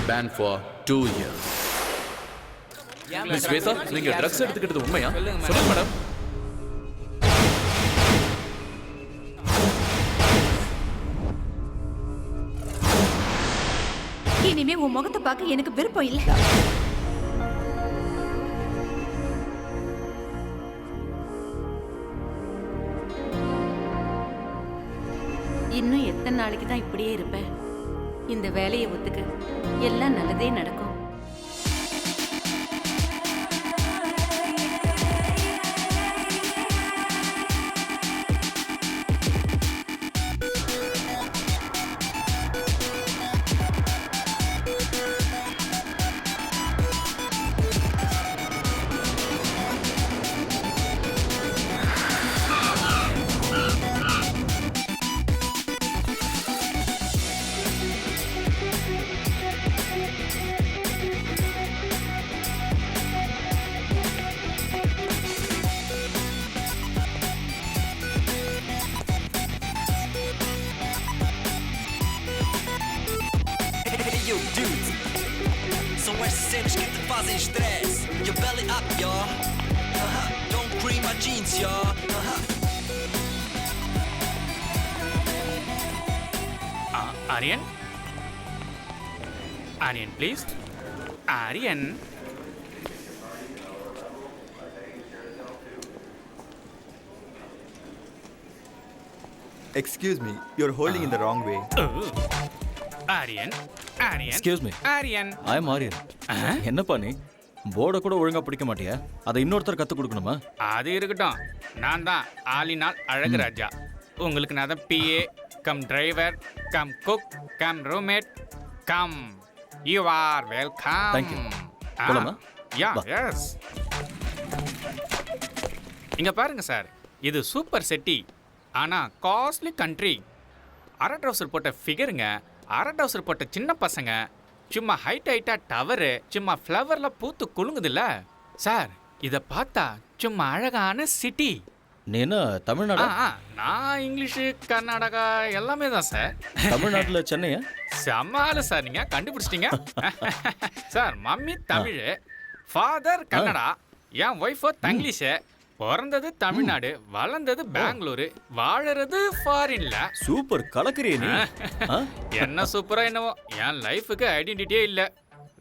banned for 2 years. Miss Shweta, நீங்க drugs எடுத்துக்கிட்டது உண்மையா? சொல்லுங்க மேடம். இனிமே உன் முகத்தை பார்க்க எனக்கு விருப்பம் இல்ல. இன்னும் எத்தனை நாளைக்கு தான் இப்படியே இருப்ப? இந்த வேலையை ஒத்துக்கு, எல்லாம் நல்லதே நடக்கும். Yo, dudes, so where's the sandwich? Get the fuzz and stress. Your belly up, y'all. Don't cream my jeans, y'all. Aryan? Aryan, please. Aryan. Excuse me, you're holding in the wrong way. Aryan. Aryan. Excuse me, Aryan. I am Aryan. என்னப்பா நீ போர்டை கூட ஒழுங்கா பிடிக்க மாட்டியா? அதை இன்னொருத்தர் கற்றுக் கொடுக்கணுமா? அது இருக்கட்டும். நான் தான் ஆலினால் அழகு ராஜா. உங்களுக்கு நான் தான் PA cum driver cum cook cum roommate cum. You are welcome. Thank you. போலாமா? யா வா. எஸ். இங்க பாருங்க சார், இது சூப்பர் செட்டி. ஆனா காஸ்ட்லி கண்ட்ரி. அரை ட்ரௌசர் போட்ட ஃபிகருங்க, அரை ட்ரௌசர் போட்ட சின்ன பசங்க, சும்மா ஹைட்டா டவரு, சும்மா ஃப்ளவர்ல பூத்து குலுங்குதுல்ல சார். இதை பார்த்தா சும்மா அழகான சிட்டி. நீ என்ன தமிழ்நாடா? நான் இங்கிலீஷு கர்நாடகா எல்லாமே தான் சார். தமிழ்நாட்டில் சென்னையா? செம்மால சார், நீங்க கண்டுபிடிச்சிட்டீங்க. Sir mummy Tamil, father Kannada, என் ஒய்ஃபோ தங்கிலீஷு. பிறந்தது தமிழ்நாடு, வளர்ந்தது பெங்களூரு, வாழறது ஃபாரின்ல. சூப்பர், கலக்கிறிய நீ. என்ன சூப்பரா என்னவோ, என் லைஃபுக்கு ஐடென்டிட்டியே இல்லை.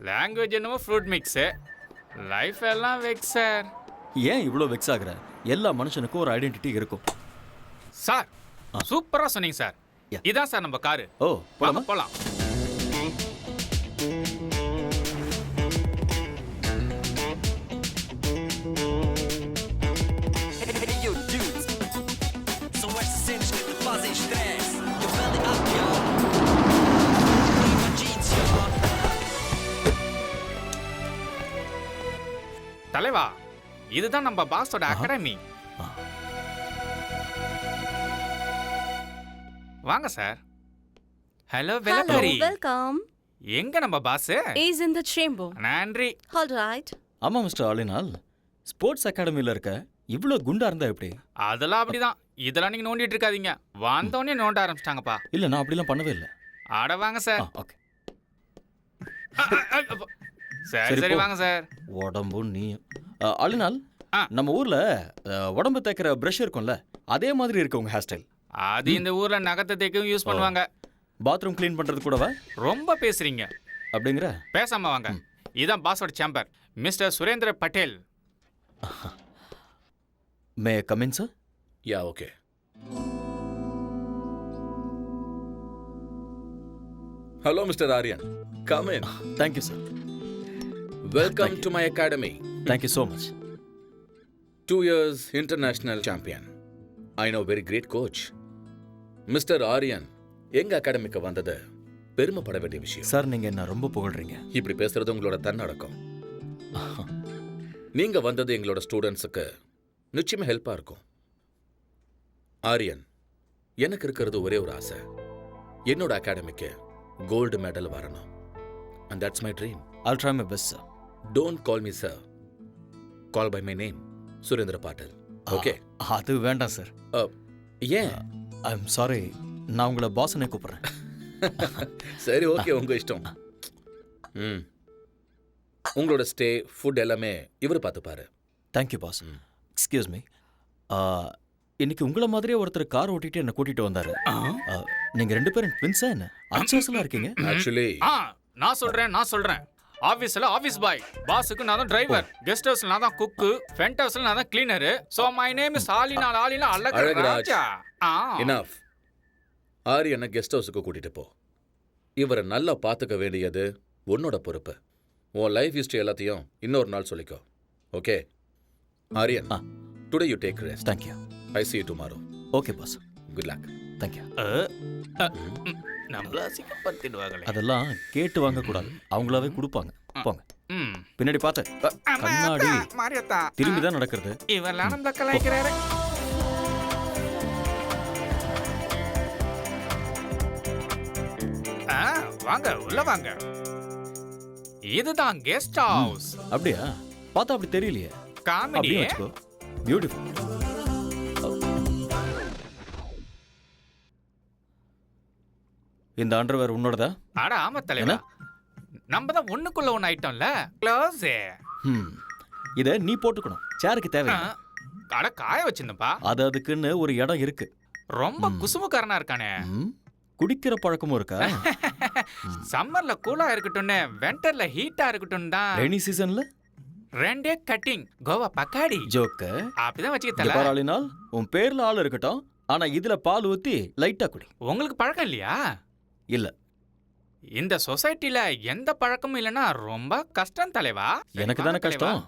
லாங்குவேஜ் என்னவோ ஃப்ரூட் மிக்ஸு, லைஃப் எல்லாம் வெக்ஸ் சார். ஏன் இவ்வளோ வெக்ஸ் ஆகுற? எல்லா மனுஷனுக்கும் ஒரு ஐடென்டிட்டி இருக்கும். சார் சூப்பரா சொன்னீங்க சார். Yeah. இதான் சார் நம்ம காரு. ஓ, போலாமா? போலாம். Hey, yo, dudes, so where's the sandwich? Get the fuzz and stress. Your belly up, y'all. Don't cream my jeans, y'all. தலைவா, இதுதான் நம்ம பாஸோட அகாடமி. வாங்க சார். ஹலோ வெலக்கரி. Welcome. எங்க நம்ம boss? Is in the chamber. நன்றி. All right. ஆமாம் மிஸ்டர் ஆலினால், ஸ்போர்ட்ஸ் அகாடமியில் இருக்க இவ்வளோ குண்டா இருந்தா எப்படி? அதெல்லாம் அப்படிதான். இதெல்லாம் நீங்க நோண்டிட்டு இருக்காதீங்க. வந்தோடனே நோண்ட ஆரம்பிச்சிட்டாங்கப்பா. இல்லை, நான் அப்படிலாம் பண்ணவே இல்லை. ஆட வாங்க சார். ஓகே. சரி சரி வாங்க சார். உடம்பு நீ ஆலினால், ஆ. நம்ம ஊரில் உடம்பு தேய்க்கிற ப்ரஷ் இருக்கும்ல, அதே மாதிரி இருக்கு உங்கள் ஹேர் ஸ்டைல். அது இந்த ஊர்ல நகத்தை தேய்க்கவும் யூஸ் பண்ணுவாங்க. பாத்ரூம் க்ளீன் பண்ணுறது கூடவா? ரொம்ப பேசுறீங்க. அப்படிங்கிற? பேசாம வாங்க. இதான் பாஸோட chamber, mister Surendra Patel. May come in sir? Yeah, okay. Hello, Mr. Aryan. Come in. Thank you sir. Welcome to my academy. Thank you so much. 2 years international champion. I know very great coach. Mr. Aryan, எங்க அகாடமிக்கு வந்தது பெருமைப்பட வேண்டிய விஷயம். Sir, நீங்கள் என்ன ரொம்ப புகழ்றீங்க. இப்படி பேசுறது உங்களோட தன்னடக்கம். நீங்க வந்தது எங்களோட ஸ்டூடெண்ட்ஸுக்கு நிச்சயமா ஹெல்ப்பா இருக்கும். ஆரியன், எனக்கு இருக்கிறது ஒரே ஒரு ஆசை, என்னோட அகாடமிக்கு கோல்டு மெடல் வரணும். And that's my dream. I'll try my best, sir. Don't call me sir. Call by my name, Surendra bottle. Okay? அது வேண்டாம் சார். ஏன்? ஐம் சாரி, நான் உங்களை பாஸ்னே கூப்பிட்றேன். சரி, ஓகே, உங்க இஷ்டம். ம் உங்களோட ஸ்டே ஃபுட் எல்லாமே இவர் பார்த்துப்பாரு. Thank you boss. எக்ஸ்கியூஸ் மீ, இன்னைக்கு உங்களை மாதிரியே ஒருத்தர் கார் ஓட்டிட்டு என்ன கூட்டிட்டு வந்தாரு. நீங்க 2 பேரும் ட்வின்ஸா என்ன? அச்சோசலா இருக்கீங்க. ஆக்சுவலி நான் சொல்றேன். ஆபீஸ்ல ஆபீஸ் பாய், பாஸுக்கு நான் தான் டிரைவர், கெஸ்ட் ஹவுஸ்ல நான் தான் குக்கு, ஃப்ரண்ட் ஹவுஸ்ல நான் தான் cleaner. So my name is Alina Alaguraj. Alagaraja. Enough. ஆரியனை கெஸ்ட் ஹவுஸுக்கு கூட்டிட்டு போ. இவரை நல்லா பார்த்துக்க வேண்டியது உன்னோட பொறுப்பு. உன் லைஃப் ஹிஸ்டரி எல்லாத்தையும் இன்னொரு நாள் சொல்லிக்கோ. Okay Aryan, today you take rest. Thank you. I see you tomorrow. Okay boss. Good luck. Thank you. நம்மள சிக்கப்படுத்திடுவாங்களே. அதெல்லாம் கேட்டு வாங்க கூடாது, அவங்களாவே கொடுப்பாங்க. போங்க. ம். பின்னாடி பார்த்து. கண்ணாடி மாரியத்தா. திரும்பி தான் நடக்கிறது. இவெல்லாம் நம்மள கலாய்க்கிறாரு. வாங்க உள்ள வாங்க. இதுதான் கெஸ்ட் ஹவுஸ். அப்படியா? பார்த்தா அப்படி தெரியலையே. காமெடி. அப்படியே வச்சுக்கோ. பியூட்டிஃபுல். இந்த அண்டர்வேர் உன்னோடதா? அட ஆமா தலைவா. நம்ம தான் ஒண்ணுக்குள்ள ஒண்ணு ஐட்டம்ல. க்ளோஸ். இத நீ போட்டுக்கணும். சேருக்கு தேவை. அட காய வச்சிருந்தப்பா. அது அதுக்குன்னு ஒரு இடம் இருக்கு. ரொம்ப குசுமுக்காரனா இருக்கானே. குடிக்கிற பழக்கமும் இருக்கா? சம்மர்ல கூலா இருக்கட்டும்னு, விண்டர்ல ஹீட்டா இருக்கட்டும் தான். ரெய்னி சீசன்ல 2 கட்டிங் கோவா பக்காடி. ஜோக்க அப்படிதான் வச்சுக்கிட்டல. பாராளினால் உன் பேர்ல ஆள் இருக்கட்டும், ஆனா இதுல பால் ஊத்தி லைட்டா குடி. உங்களுக்கு பழக்கம் இல்லையா? இல்ல. இந்த சொசைட்டில எந்த பழக்கமும் இல்லனா ரொம்ப கஷ்டம் தலைவா. எனக்கு தானே கஷ்டம்.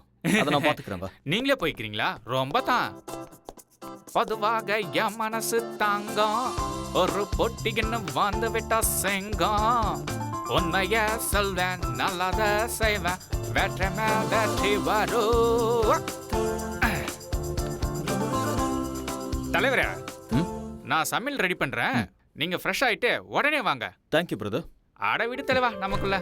அத நான் பாத்துக்கறேன். நீங்களே போய்க்கிறீங்களா? ரொம்ப தான். பொதுவாக என் மனசு தாங்கம், ஒரு பொட்டின்னு வந்து விட்டா செங்கம். உண்மைய சொல்வேன், நல்லத செய்வேன், வெற்றி வெற்றி வரும். தலைவரே, நான் சமையல் ரெடி பண்றேன். நீங்க ஃப்ரெஷ் ஆயிட்டு உடனே வாங்க. Thank you brother. அட விடு தலைவா, நமக்குள்ள.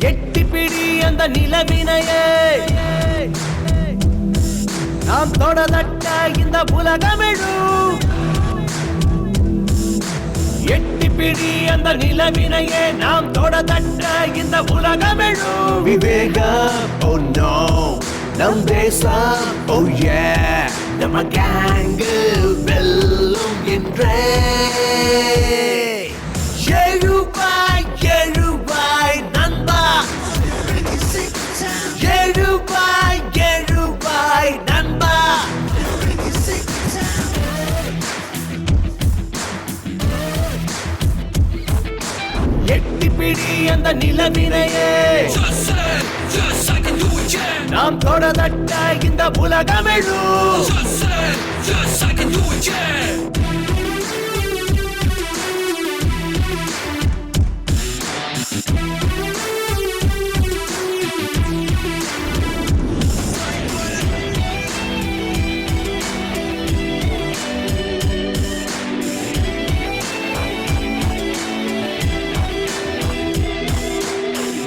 எட்டி பிடி அந்த நிலவினையே, நாம் தொடதட்ட இந்த உலகமெழும். எட்டி பிடி அந்த நிலவினையே, நாம் தொடதட்ட இந்த உலகமெழும். விவேகம், oh no, நம் தேசம், oh yeah, நம்ம கேங்கு வெல்லும் என்றே. எழுவாய் எழுவாய் நண்பா, எழுவாய் எழுவாய் நண்பா. எட்டி பிடி அந்த நிலவினையே, நாம் தொடதட்ட இந்த உலகமெழும்.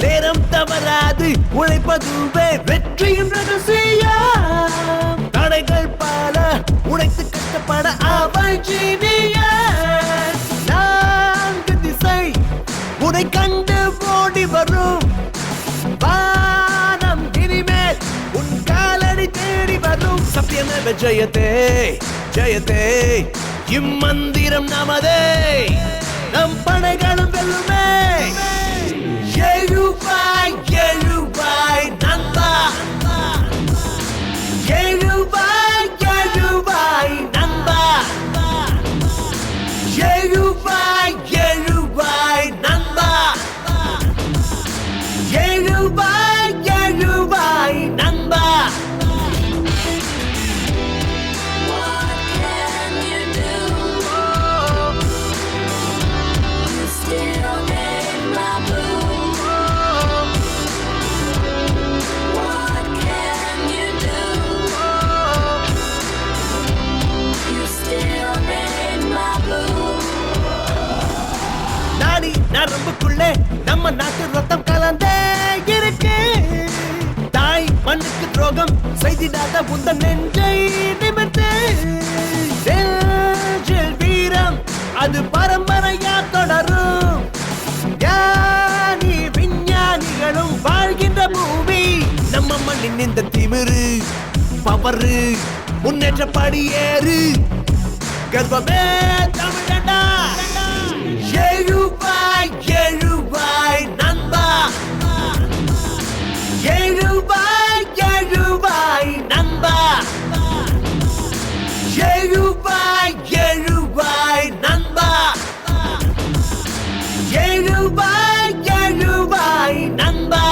நேரம் தவறாது உழைப்பதுவே வெற்றியின் ரகசியம். தடைகள் பல உடைத்து கட்டப்பட அவள் ஜீனியஸ். 4 திசை உடை கண்டு ஓடி வரும். வானம் இனிமேல் உன் காலடி தேடி வரும். சத்தியமேவ ஜெயதே ஜெயதே, இம்மந்திரம் நமதே, நம் படைகளும் வெல்லுமே. எழுவாய் எழுவாய் நண்பா, எழுவாய் எழுவாய் நண்பா, எழுவாய் எழுவாய் நண்பா, எழுவாய் எழுவாய் நண்பா. செய்திடாத உந்த நெஞ்சை நிமிர்த்து நெஞ்சில் வீரம் அது பரம்பரையா தொடரும் ஞானி விஞ்ஞானிகளும் வாழ்கின்ற பூமி நம்ம மண்ணின் இந்த திமிரு பவரு முன்னேற்ற படியேறு கர்வமே தமிழடா எழுவாய் எழுவாய் நண்பா எழுவாய் எழுவாய் நண்பா எழுவாய் எழுவாய் நண்பா எழுவாய் எழுவாய் நண்பா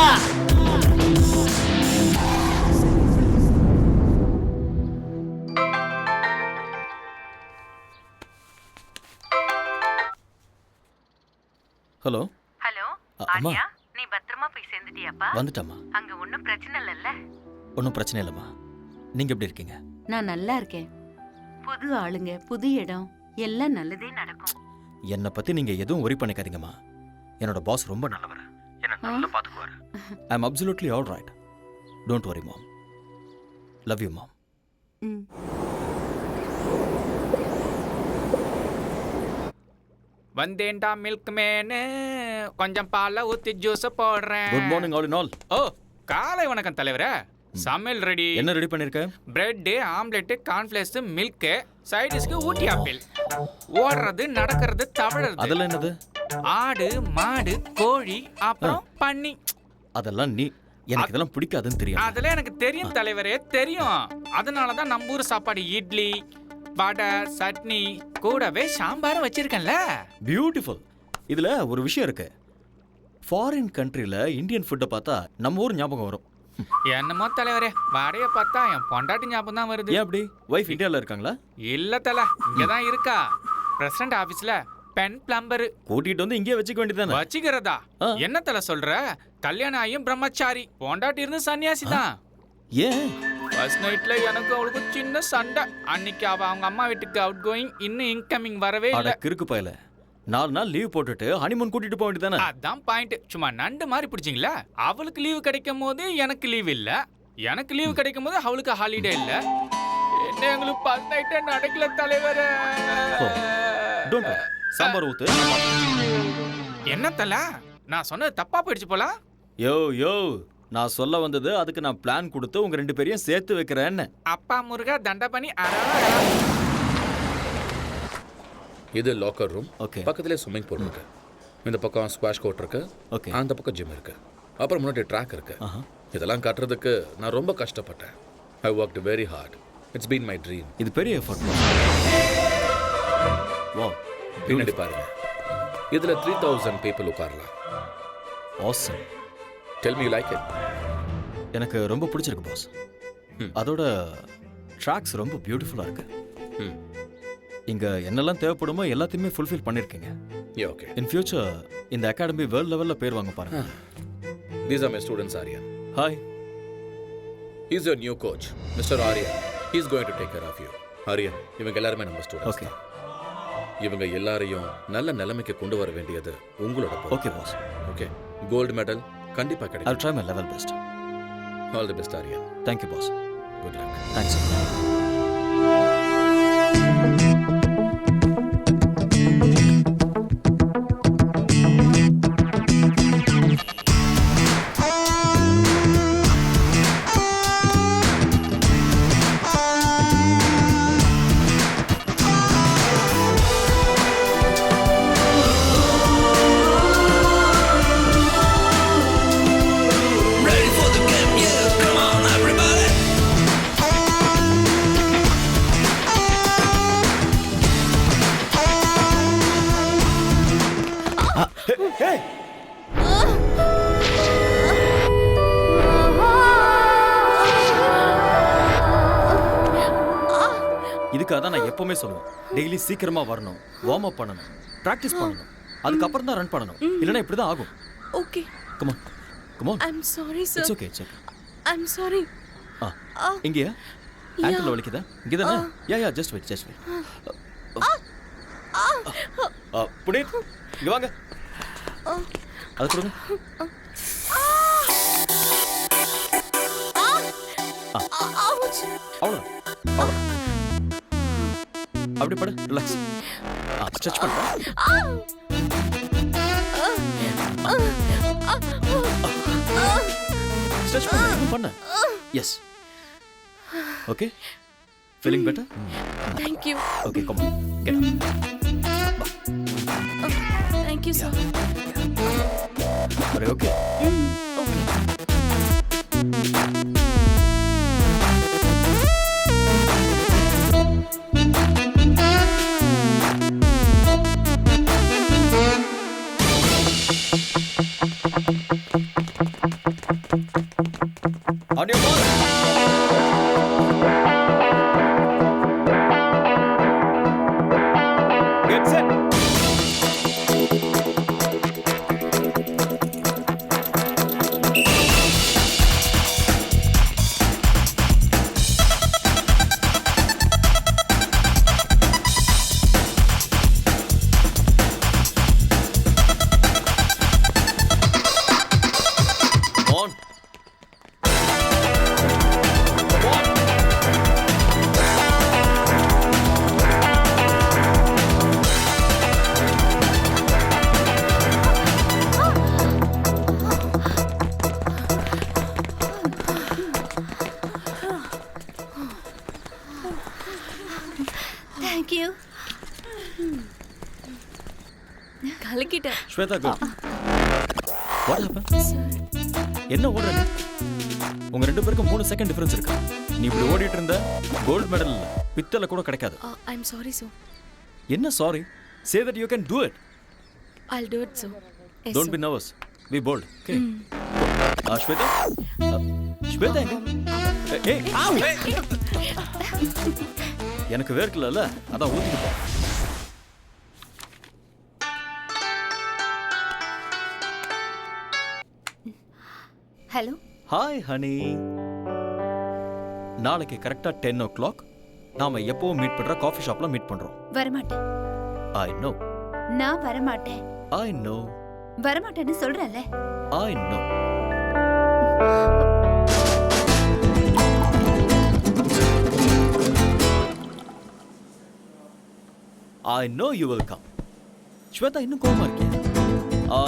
ஹலோ ஹலோ அம்மா நீ பத்திரமா போய் சேர்ந்துட்டியாப்பா வந்துட்டம்மா. அங்க ஒன்றும் பிரச்சனை இல்லைல்ல? ஒன்றும் பிரச்சனை இல்லைம்மா. நீங்கள் எப்படி இருக்கீங்க? நான் நல்லா இருக்கேன். புது ஆளுங்க, புது இடம், எல்லாம் நல்லதே நடக்கும். என்னை பற்றி நீங்கள் எதுவும் ஒரி பண்ணிக்காதீங்கம்மா. என்னோட பாஸ் ரொம்ப நல்லவர். என்ன நல்லா பார்த்துக்குவார். I am absolutely all right. Don't worry ma'am. Love you மாம். ம். வந்தேன்டா மில்க் மேனு, கொஞ்சம் பாலை ஊத்தி ஜூஸ் போடுறேன். Good morning all in all. ஓ, காலை வணக்கம் தலைவரே. சமையல் ரெடி. என்ன ரெடி பண்ணிருக்க? பிரெட், ஆம்லெட், கார்ன்ஃபிளேக்ஸ், மில்க், சைடிஷ்க்கு ஊட்டி ஆப்பிள். ஓடுறது, நடக்கிறது, தவழறது. அதெல்லாம் என்னது? ஆடு, மாடு, கோழி, அப்புறம் பன்னி. அதெல்லாம் நீ எனக்கு இதெல்லாம் பிடிக்காதுன்னு தெரியும். அதெல்லாம் எனக்கு தெரியும் தலைவரே, தெரியும். அதனாலதான் நம்ம ஊர் சாப்பாடு இட்லி, வடை, சட்னி, கூடவே சாம்பாரும் வச்சிருக்கேன்ல. பியூட்டிஃபுல். இதுல ஒரு விஷயம் இருக்கு. ஃபாரின் கண்ட்ரில இந்தியன் ஃபுட்டை பார்த்தா நம்ம ஊர் ஞாபகம் வரும். என்னமோ தலைவரே, வடைய பார்த்தா என் பொண்டாட்டி ஞாபகம் தான் வருது. ஏன் அப்படி? வைஃப் இந்தியாவில் இருக்காங்களா? இல்ல தல, இங்கதான் இருக்கா. பிரசிடண்ட் ஆபீஸ்ல பென் பிளம்பர். கூட்டிட்டு வந்து இங்கே வச்சுக்க வேண்டியதானே? வச்சுக்கிறதா? என்ன தல சொல்ற? கல்யாணம் ஆகியும் பிரம்மச்சாரி, பொண்டாட்டி இருந்து சன்னியாசி தான். ஏன்? ஃபர்ஸ்ட் நைட்ல எனக்கு அவளுக்கு சின்ன சண்டை. அன்னைக்கு அவ அவங்க அம்மா வீட்டுக்கு அவுட் கோயிங், இன்னும் இன்கமிங் வரவே அட இல்ல. கிறுக்கு பயல. 4 நாள் லீவ் போட்டுட்டு ஹனிமூன் கூட்டிட்டு போக வேண்டியதானே? அதான் பாயிண்ட். சும்மா நண்டு மாதிரி பிடிச்சிங்களா? அவளுக்கு லீவு கிடைக்கும் போது எனக்கு லீவ் இல்ல, எனக்கு லீவு கிடைக்கும் போது அவளுக்கு ஹாலிடே இல்ல. என்ன எங்களுக்கு ஃபர்ஸ்ட் நைட்டே நடக்கல தலைவரே. Don't worry. சாம்பார் ஊத்து. என்ன தல, நான் சொன்னது தப்பா போயிடுச்சு போல. யோ யோ, நான் சொல்ல வந்தது அதுக்கு நான் பிளான் கொடுத்து உங்க 2 பேரையும் சேர்த்து வைக்கிறேன்னு. அப்பா முருகா தண்டபணி. இது லாக்கர் ரூம். Okay. பக்கத்திலே ஸ்விம்மிங் பூல் இருக்கு. இந்த பக்கம் ஸ்குவாஷ் கோர்ட் இருக்கு. Okay. அந்த பக்கம் ஜிம் இருக்கு. அப்புறம் முன்னாடி ட்ராக் இருக்கு. இதெல்லாம் கட்டுறதுக்கு நான் ரொம்ப கஷ்டப்பட்டேன். ஐ worked very hard. It's been my dream. இது பெரிய எஃபர்ட். வாவ், பின்னாடி பாருங்க. இதுல 3000 பீப்புள் உட்காரலாம். Awesome. Tell me like it. எனக்கு ரொம்ப பிடிச்சிருக்கு பாஸ். அதோட ட்ராக்ஸ் ரொம்ப பியூட்டிஃபுல்லா இருக்கு. இங்க என்னெல்லாம் தேவைப்படுமோ எல்லாத்தையுமே ஃபுல்ஃபில் பண்ணிருக்கீங்க. ஓகே. இன் ஃபியூச்சர் இந்த அகாடமி வேர்ல்ட் லெவல்ல பேர் வாங்க பாருங்க. These are my students, Aryan. Hi. He's your new coach, Mr. Aryan. He's going to take care of you. Aryan, இவங்க எல்லாருமே நம்ம ஸ்டூடண்ட்ஸ். ஓகே. இவங்க எல்லாரையும் நல்ல நிலைமைக்கு கொண்டு வர வேண்டியது உங்களோட பொறுப்பு. Okay boss. Okay. Gold medal கண்டிப்பா I'll கிடைக்கும். try my level best. All the best, Aryan. Thank you boss. Good luck. Thanks. Ready for the game, yeah, come on everybody. இதுக்காக தான் நான் எப்பவுமே சொல்லுவேன், டெய்லி சீக்கிரமா வரணும், வார்ம் அப் பண்ணணும், பிராக்டிஸ் பண்ணணும், அதுக்கப்புறம் தான் ரன் பண்ணணும். இல்லைன்னா இப்படி தான் ஆகும். Okay. Come on. Come on. I'm sorry, sir. It's okay, it's okay. I'm sorry. இங்கயா? ஆங்கிள் வலிக்குதா? இங்க தானே? Yeah just wait, just wait. Puneeth, இங்க வாங்க. அது கொடுங்க. அப்படி படு, ரிலாக்ஸ். ஸ்ட்ரெச் பண்ணு. ஸ்ட்ரெச் பண்ணு. Yes. Okay. Feeling better? Thank you. Okay, come on. Get up. Thank you, sir. Are you okay? Okay. On your mark. Get set. On. Thank you. கலக்கிட்டேன். Shweta, go. What happened? என்ன ஓடுற நீ? உங்க ரெண்டு பேருக்கும் 3 second difference இருக்கு. நீ இப்படி ஓடிட்டு இருந்த கோல்ட் மெடல் பித்தளை கூட கிடைக்காது. I'm sorry, sir. என்ன sorry? Say that you can do it. I'll do it, sir. Yes, Don't sir. be nervous. Be bold. Okay. Shweta? Shweta எங்க? ஏய், ஆவ். எனக்கு வேர்க்கலல, அதான் ஊத்திட்டு போ. Hello. Hi honey. நாளைக்கு கரெக்டா 10 o'clock நாம எப்பவும் மீட் பண்ற காஃபி ஷாப்ல மீட் பண்றோம். வரமாட்டேன். I know. நான் வரமாட்டேன். I know. வரமாட்டேன்னு சொல்றேன்ல. I know. I know you will come. Shweta இன்னும் கோவமா இருக்கீங்க?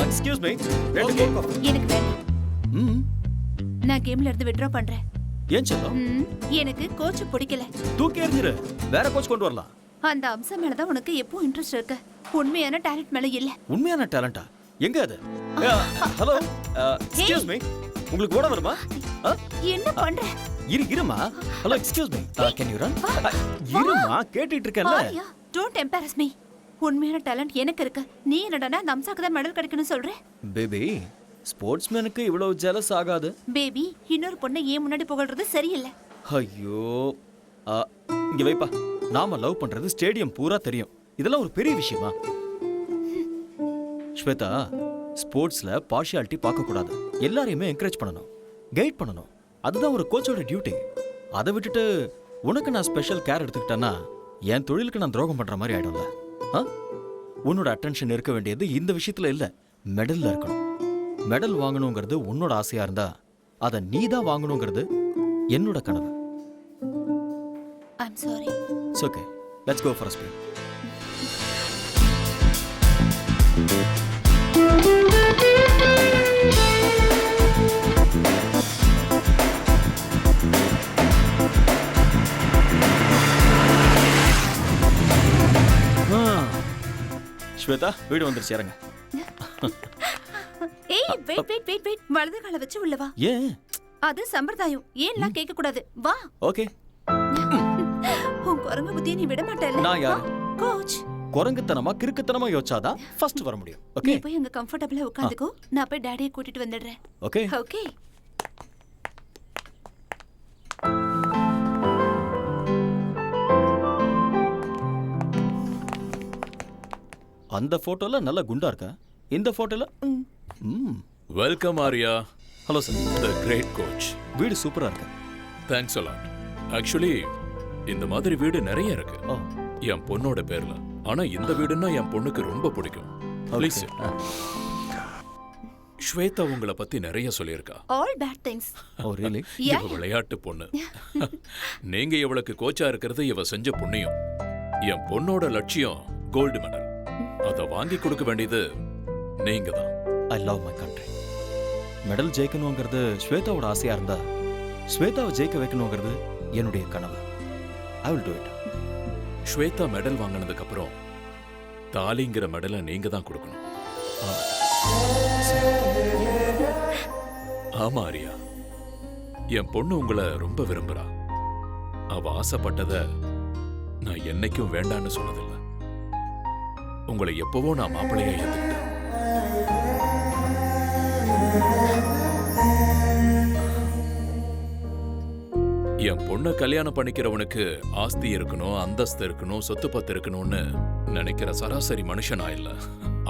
Excuse me. ரெண்டு கோல் காஃபி. எனக்கு வேண்டாம். ம். நான் கேம்ல இருந்து வித்ட்ரா பண்றேன். ஏன் செல்லம்? எனக்கு கோச் பிடிக்கல. தூக்கி எறிஞ்சிரு. வேற கோச் கொண்டு வரலாம். அந்த அம்சம் மேல தான் உனக்கு எப்போ இன்ட்ரெஸ்ட் இருக்கு. உண்மையான டாலன்ட் மேல இல்ல. உண்மையான டாலண்டா? எங்க அது? ஹலோ. Excuse me. உங்களுக்கு ஓட வருமா? என்ன பண்ற? இருமா. Hello excuse me. Can you run? இருமா, கேட்டிட்டு இருக்கேன்ல. Don't embarrass me. உண்மையான டாலன்ட் எனக்கு இருக்கு. நீ என்னடா அந்த அம்சாக்கு தான் மெடல் கிடைக்கணும்னு சொல்ற? பேபி, ஸ்போர்ட்ஸ்மேனுக்கு இவ்வளவு ஜெலஸ் ஆகாது. பேபி, இன்னொரு பொண்ணை ஏன் முன்னாடி புகழ்றது சரியில்லை. ஐயோ, இங்க வைப்பா. நாம லவ் பண்றது ஸ்டேடியம் பூரா தெரியும். இதெல்லாம் ஒரு பெரிய விஷயமா? ஸ்வேதா, ஸ்போர்ட்ஸ்ல பார்ஷியாலிட்டி பார்க்க கூடாது. எல்லாரையுமே என்கரேஜ் பண்ணணும், கைட் பண்ணணும். அதுதான் ஒரு கோச்சோட டியூட்டி. அதை விட்டுட்டு உனக்கு நான் ஸ்பெஷல் கேர் எடுத்துக்கிட்டேன்னா என் தொழிலுக்கு நான் துரோகம் பண்ற மாதிரி ஆயிடும்ல. உன்னோட அட்டென்ஷன் இருக்க வேண்டியது இந்த விஷயத்துல இல்ல, மெடல்ல இருக்கணும். மெடல் வாங்கணுங்கிறது உன்னோட ஆசையா இருந்தா அதை நீ தான் வாங்கணுங்கிறது என்னோட கனவு. I'm sorry. It's okay. Let's go for a spin. Shweta, வீடு வந்துருச்சு, இறங்க. ஏய், வெயிட். வலது காலை வச்சு உள்ள வா. ஏன்? அது சம்பிரதாயம். ஏன்லாம் கேட்க கூடாது. வா. ஓகே. உன் குரங்கு புத்தியை நீ விட மாட்டேல்ல. நான் யாரு? கோச். குரங்குத்தனமா கிறுக்குத்தனமா யோசிச்சாதான் ஃபர்ஸ்ட் வர முடியும். நீ ஓகே. போய் அங்க கம்ஃபர்ட்டபிளா உட்காந்துக்கோ. நான் போய் டாடியை கூட்டிட்டு வந்துடுறேன். ஓகே. ஓகே. அந்த போட்டோல நல்ல குண்டா இருக்கா, இந்த போட்டோல welcome Arya. Hello sir. The great coach. வீடு சூப்பரா இருக்கு. Thanks a lot. ஆக்சுவலி இந்த மாதிரி வீடு நிறைய இருக்கு ஓ, என் பொண்ணோட பேர்ல. ஆனா இந்த வீடுன்னா என் பொண்ணுக்கு ரொம்ப பிடிக்கும். ப்ளீஸ். ஸ்வேதா உங்களை பத்தி நிறைய சொல்லியிருக்கா. All bad things. Oh really? இவ விளையாட்டு பொண்ணு. நீங்க இவளுக்கு கோச்சா இருக்கிறது இவ செஞ்ச புண்ணியம். என் பொண்ணோட லட்சியம் கோல்டு மெடல். அதை வாங்கி கொடுக்க வேண்டியது நீங்க தான். I love my country. Medal ஜெயிக்கணுங்கிறது ஸ்வேதாவோட ஆசையா இருந்தா ஸ்வேதாவை ஜெயிக்க வைக்கணுங்கிறது என்னுடைய கனவு. I will do it. Shweta medal வாங்கினதுக்கு அப்புறம் தாலிங்கிற மெடலை நீங்க தான் கொடுக்கணும். ஆமா ஆரியா, என் பொண்ணு உங்களை ரொம்ப விரும்புறா. அவ ஆசைப்பட்டத நான் என்னைக்கும் வேண்டான்னு சொன்னதில்லை. உங்களை எப்பவோ நான் மாப்பிள்ளையா ஏத்துக்கிட்டேன். என் பொண்ணை கல்யாணம் பண்ணிக்கிறவனுக்கு ஆஸ்தி இருக்கணும், அந்தஸ்து இருக்கணும், சொத்து பத்து இருக்கணும்னு நினைக்கிற சராசரி மனுஷனா இல்ல.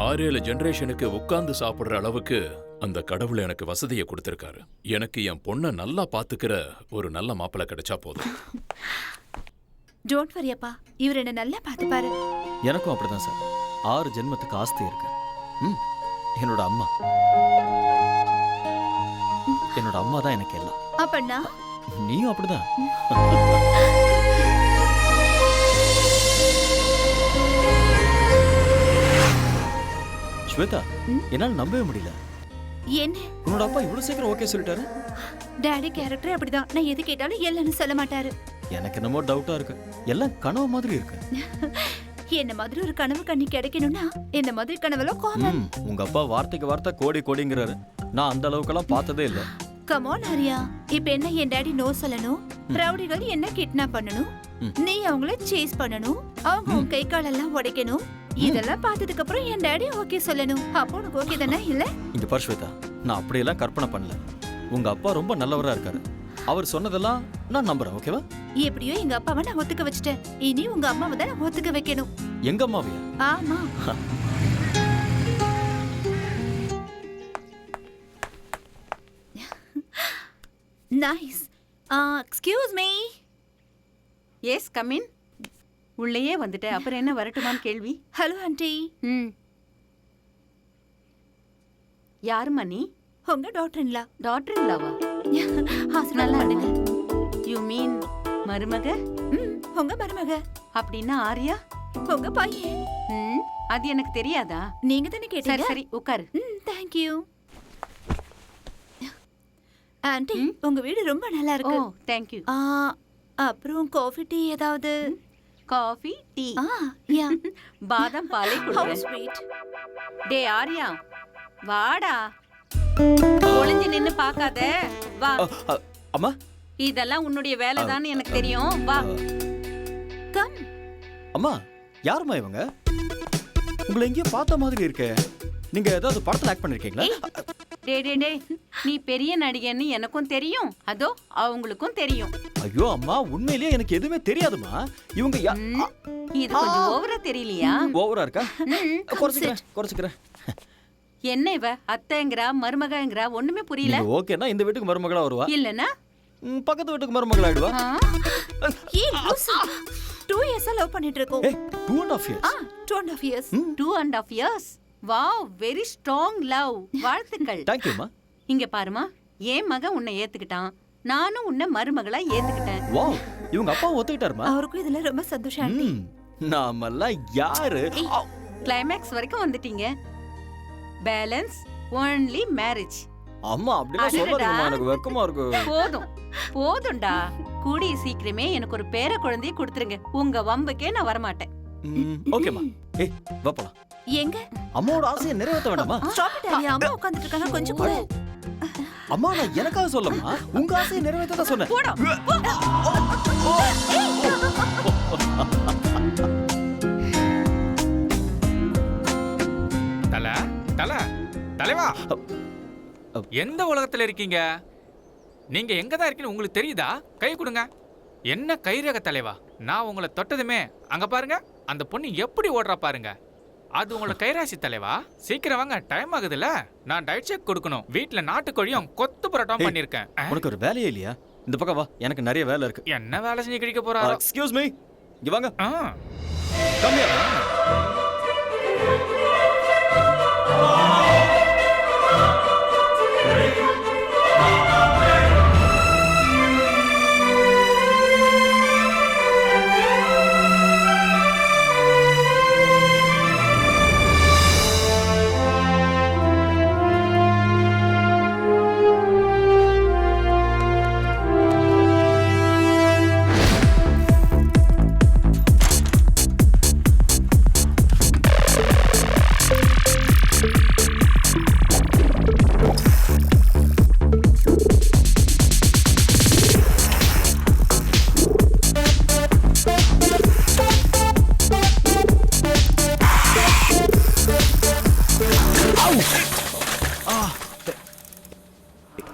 6-7 ஜெனரேஷனுக்கு உட்கார்ந்து சாப்பிடுற அளவுக்கு அந்த கடவுள் எனக்கு வசதியை கொடுத்திருக்காரு. எனக்கு என் பொண்ணை நல்லா பாத்துக்கிற ஒரு நல்ல மாப்பிள்ளை கிடைச்சா போதும். டோன்ட் வரி அப்பா, இவர் என்ன நல்லா பார்த்துப்பாரு. எனக்கும் அப்படிதான் சார். 6 ஜென்மத்துக்கு ஆஸ்தி இருக்கு. என்னோட அம்மா தான் எனக்கு எல்லாம். அப்பண்ணா நீயும் அப்படிதான். ஸ்வேதா, என்னால நம்பவே முடியல. என்ன உன்னோட அப்பா இவ்வளவு சீக்கிரம் ஓகே சொல்லிட்டாரு? டாடி கேரக்டர் அப்படிதான். நான் எது கேட்டாலும் இல்லைன்னு சொல்ல மாட்டாரு. எனக்கு என்னமோ டவுட்டா இருக்கு. எல்லாம் கனவு மாதிரி இருக்கு. என்ன மாதிரி ஒரு கனவு கண்ணி கிடைக்கணும்னா இந்த மாதிரி கனவுலாம் காமன். உங்க அப்பா வார்த்தைக்கு வார்த்தை கோடி கோடிங்கிறாரு. நான் அந்த அளவுக்கெல்லாம் பார்த்ததே இல்ல. கம் ஆன் ஆரியா, இப்ப என்ன என் டாடி நோ சொல்லணும், ரவுடிகள் என்ன கிட்னாப் பண்ணணும், நீ அவங்கள சேஸ் பண்ணணும், அவங்க உன் கை காலெல்லாம் உடைக்கணும். இதெல்லாம் பார்த்ததுக்கு அப்புறம் என் டாடி ஓகே சொல்லணும். அப்போ உனக்கு ஓகே தானே? இல்ல இங்க பாரு ஸ்வேதா, நான் அப்படியெல்லாம் கற்பனை பண்ணல. உங்க அப்பா ரொம்ப நல்லவரா இருக்காரு. அவர் சொன்னதெல்லாம் நான் நம்புறேன். ஓகேவா? எப்படியோ எங்க அப்பாவை நான் ஒத்துக்க வச்சுட்டேன். இனி உங்க அம்மாவை தான் நான் ஒத்துக்க வைக்கணும். எங்க அம்மாவையா? ஆமா. Nice. Excuse me. Yes come in. உள்ளேயே வந்துட்ட, அப்புறம் என்ன வரட்டுமான்னு கேள்வி? Hello aunty. யாரும்மா நீ? உங்க டாக்டர் இன்லா. டாக்டர் இல்லாவா? நல்லா பண்ணுங்க. யூ மீன் மருமக? உங்க மருமக. அப்படின்னா ஆரியா உங்க பையன். அது எனக்கு தெரியாதா? நீங்க தானே கேட்டீங்க. சரி உட்காரு. Thank you. ஆண்டி, உங்க வீடு ரொம்ப நல்லா இருக்கு. Oh thank you. அப்புறம் காஃபி டீ ஏதாவது? Coffee tea? யா. பாதாம் பாலே How குடுறேன். sweet. டே ஆரியா வாடா. ஒளிஞ்சு நின்னு பார்க்காத, வா. அம்மா, இதெல்லாம் உன்னுடைய வேலைதான்னு எனக்கு தெரியும், வா. கம். அம்மா, யாரும்மா இவங்க? உங்களை எங்கேயோ பார்த்த மாதிரி இருக்கே. நீங்க ஏதாவது படத்துல ஆக்ட் பண்ணிருக்கீங்களா? டே டே டே, நீ பெரிய நடிகன்னு எனக்கும் தெரியும், அதோ அவங்களுக்கும் தெரியும். ஐயோ அம்மா, உண்மையிலேயே எனக்கு எதுவுமே தெரியாதுமா. இவங்க இது கொஞ்சம் ஓவரா தெரியலையா? ஓவரா இருக்கா? குறைச்சுக்கிறேன். என்ன இவ அத்தைங்கறா மருமகங்கறா ஒண்ணுமே புரியல. ஓகேனா இந்த வீட்டுக்கு மருமகளா வருவா, இல்லனா பக்கத்து வீட்டுக்கு மருமகளா ஆயிடுவா. ஏய் லூசு, 2 years லவ் பண்ணிட்டு இருக்கோம். 2.5 years. 2.5 years. 2.5 years. Wow, very strong love. வாழ்த்துக்கள். Thank you மா. இங்க பாருமா, என் மகன் உன்னை ஏத்துக்கிட்டான், நானும் உன்னை மருமகளா ஏத்துக்கிட்டேன். வாவ், இவங்க அப்பா ஒத்துக்கிட்டாருமா? அவருக்கும் இதுல ரொம்ப சந்தோஷம் ஆண்டி. நாமெல்லாம் யாரு? கிளைமேக்ஸ் வரைக்கும் வந்துட்டீங்க. Balance only marriage. அம்மா அப்படிலாம் சொல்லாதீங்கம்மா, எனக்கு வெக்கமா இருக்கு. போதும்டா, கூடிய சீக்கிரமே எனக்கு ஒரு பேர குழந்தையை கொடுத்துருங்க. உங்க வம்புக்கே நான் வரமாட்டேன். ஓகேமா. ஏய் வா போலாம். எங்க? அம்மாவோட ஆசையை நிறைவேற்ற வேண்டாமா? ஸ்டாப் இட் ஆரியா, அம்மா உட்கார்ந்துட்டு இருக்காங்க, கொஞ்சம் கூட. அம்மா நான் எனக்காக சொல்லமா, உங்க ஆசையை நிறைவேற்ற தான் சொன்னேன். போடா. தலைவா, எந்த உலகத்துல இருக்கீங்க? நீங்க எங்க தான் இருக்கீங்க உங்களுக்கு தெரியுதா? கை கொடுங்க. என்ன கைரக தலைவா, நான் உங்களை தொட்டதுமே அங்க பாருங்க, அந்த பொண்ணு எப்படி ஓடுறா பாருங்க. அது உங்களோட கைராசி தலைவா. சீக்கிரம் வாங்க, டைம் ஆகுதுல்ல. நான் டயட் செக் கொடுக்கணும். வீட்டுல நாட்டுக்கோழியும் கொத்து பரோட்டாவும் பண்ணிருக்கேன். உனக்கு ஒரு வேலையே இல்லையா? இந்த பக்கம் வா, எனக்கு நிறைய வேலை இருக்கு. என்ன வேலை செஞ்சு கிடைக்க போறாரோ? எக்ஸ்கியூஸ் மீ, இங்க வாங்க. Come here.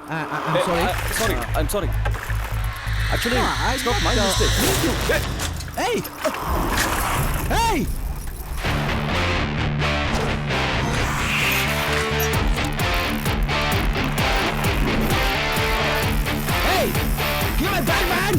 I'm sorry. I'm sorry. Actually, it's not my mistake. Hey! Hey! Hey! Give me back, man!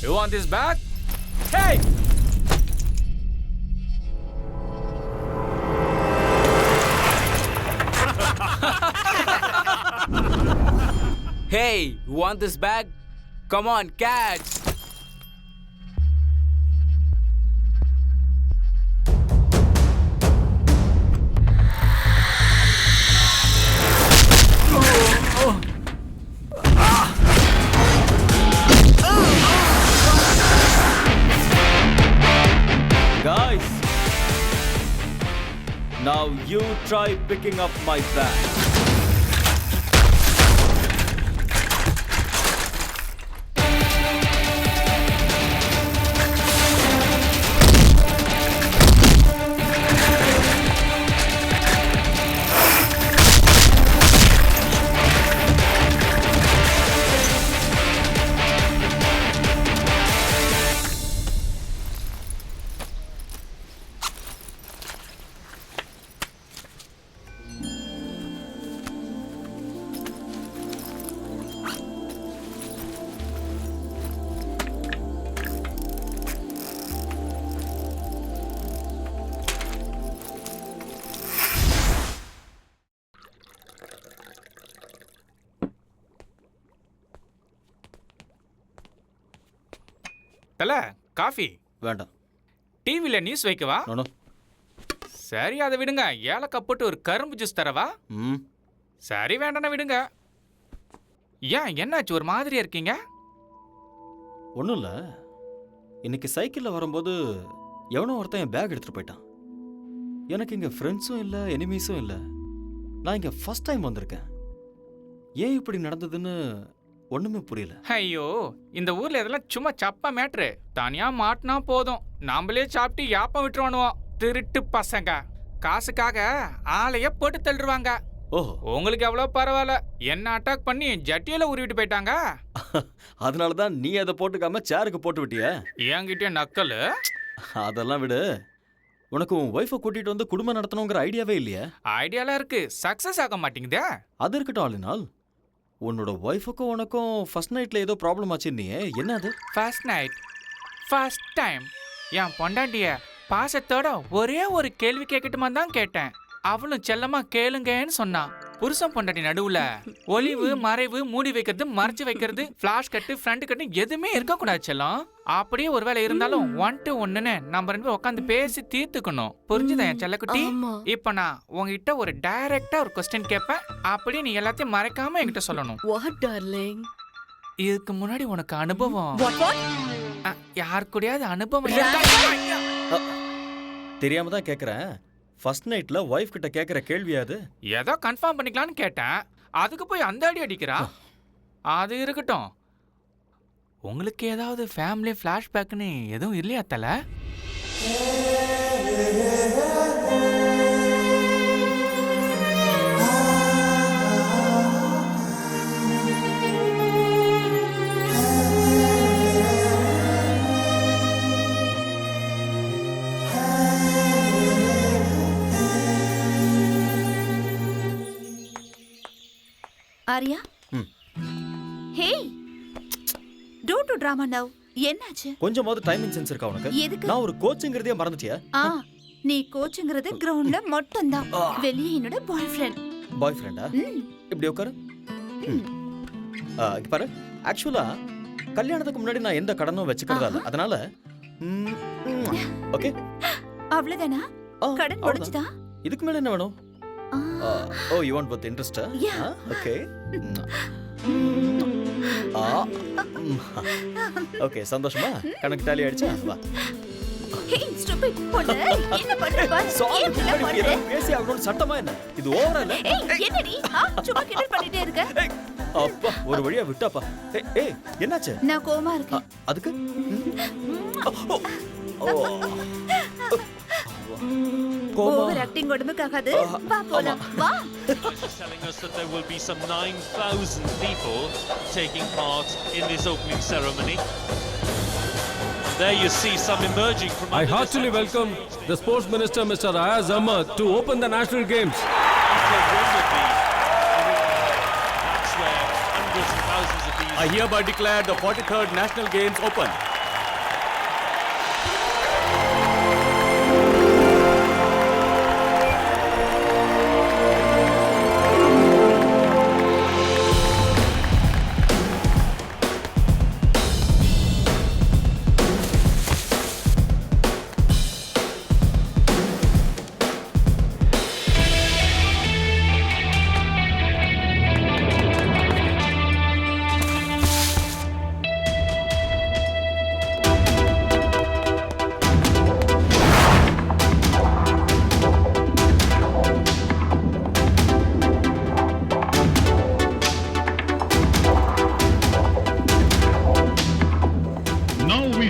You want this back? Hey! Hey, you want this bag? Come on, catch! Guys, now you try picking up my bag. தல coffee வேண்டாம். டிவில news வைக்கவா? No. சரி அதை விடுங்க. ஏலக்காய் போட்டு ஒரு கரும்பு ஜூஸ் தரவா? ம். சரி வேண்டாம் விடுங்க. ஏன் என்னாச்சு ஒரு மாதிரியா இருக்கீங்க? ஒன்றும் இல்லை. இன்னைக்கு சைக்கிளில் வரும்போது எவனோ ஒருத்தன் என் பேக் எடுத்துகிட்டு போயிட்டான். எனக்கு இங்கே ஃப்ரெண்ட்ஸும் இல்லை, எனிமீஸும் இல்லை. நான் இங்கே ஃபர்ஸ்ட் டைம் வந்திருக்கேன். ஏன் இப்படி நடந்ததுன்னு ஒன்றுமே புரியல. ஐயோ, இந்த ஊர்ல இதெல்லாம் சும்மா சப்பா மேட்ரு. தனியா மாட்டினா போதும், நாமளே சாப்பிட்டு யாப்பம் விட்டுருவானுவோம். திருட்டு பசங்க காசுக்காக ஆளைய போட்டு தள்ளுவாங்க. ஓஹோ, உங்களுக்கு எவ்வளோ பரவாயில்ல. என்ன அட்டாக் பண்ணி ஜட்டியில உருவிட்டு போயிட்டாங்க. அதனால தான் நீ அதை போட்டுக்காம சேருக்கு போட்டு விட்டிய. என்கிட்ட நக்கல். அதெல்லாம் விடு. உனக்கு உன் ஒய்ஃபை கூட்டிட்டு வந்து குடும்பம் நடத்தணுங்கிற ஐடியாவே இல்லையா? ஐடியாலாம் இருக்கு, சக்சஸ் ஆக மாட்டேங்குதே. அது இருக்கட்டும் ஆளுநாள். உன்னோட ஒய்ஃபுக்கும் உனக்கும் ஃபர்ஸ்ட் நைட்ல ஏதோ ப்ராப்ளம் ஆச்சு. நீ என்ன அது? ஃபர்ஸ்ட் நைட் ஃபர்ஸ்ட் டைம் என் பொண்டாட்டிய பாசத்தோட ஒரே ஒரு கேள்வி கேட்கட்டுமா தான் கேட்டேன். அவளும் செல்லமா கேளுங்கன்னு சொன்னான். புருஷன் பொண்டாட்டி நடுவுல ஒளிவு மறைவு, மூடி வைக்கிறது, மறைச்சு வைக்கிறது, ஃபிளாஷ் கட்டு, ஃப்ரண்ட் கட்டு எதுவுமே இருக்கக்கூடாது செல்லம். அப்படியே ஒருவேளை இருந்தாலும் 1 to 1ன்னு நம்ம 2 பேரும் உட்காந்து பேசி தீர்த்துக்கணும். புரிஞ்சுதா என் செல்லக்குட்டி? இப்ப நான் உங்ககிட்ட ஒரு டைரக்டா ஒரு கொஸ்டின் கேட்பேன். அப்படியே நீ எல்லாத்தையும் மறைக்காம என்கிட்ட சொல்லணும். இதுக்கு முன்னாடி உனக்கு அனுபவம் யார் கூடயாவது அனுபவம் தெரியாம தான் கேக்குறேன். ஃபர்ஸ்ட் நைட்ல ஒய்ஃப் கிட்ட கேக்குற கேள்வி அது? ஏதோ கன்ஃபார்ம் பண்ணிக்கலாம்னு கேட்டேன். அதுக்கு போய் அந்த அடி அடிக்கிறா. அது இருக்கட்டும். உங்களுக்கு ஏதாவது ஃபேமிலி ஃபிளாஷ்பேக்னு எதுவும் இல்லையா தல? ஆரியா ம். Hey don't to drama now. என்னாச்சு? கொஞ்சமாவது டைமிங் சென்ஸ் இருக்கா உனக்கு? எதுக்கு? நான் ஒரு கோச்சுங்கிறதே மறந்துட்டியா? நீ கோச்சுங்கிறது கிரவுண்ட்ல மட்டும் தான். வெளியே என்னோட பாய் ஃப்ரெண்ட். பாய் ஃப்ரெண்டா? இப்படி உட்காரு. இங்க பாரு, ஆக்சுவலா கல்யாணத்துக்கு முன்னாடி நான் எந்த கடனும் வச்சுக்கிறதா இல்ல. அதனால ஓகே அவ்வளவுதானா? கடன் முடிஞ்சுதா? இதுக்கு மேல என்ன வேணும்? Oh you want with interest? Okay okay, சந்தோஷமா? கணக்கு டாலி ஆயிடுச்சா? வா. ஹே ஸ்டூபிட் பொண்ணு, என்ன பண்ற பாரு. ஏன் பண்ற? பேசி அவனோட சட்டமா என்ன? இது ஓவரா இல்ல? ஏய் என்னடி? சும்மா கிண்டல் பண்ணிட்டே இருக்க. அப்பா ஒரு வழியா விட்டாப்பா. ஏய் என்னாச்சு? நான் கோவமா இருக்கேன். அதுக்கு ஓவர் ஆக்டிங் உடம்புக்காகாது. வா போலாம். வா. Telling us that there will be some 9,000 people taking part in this opening ceremony. There you see some emerging from I heartily welcome the Sports Minister Mr. Ayaz Ahmad to open the National Games. That's where hundreds and thousands of these I hereby declare the 43rd National Games open.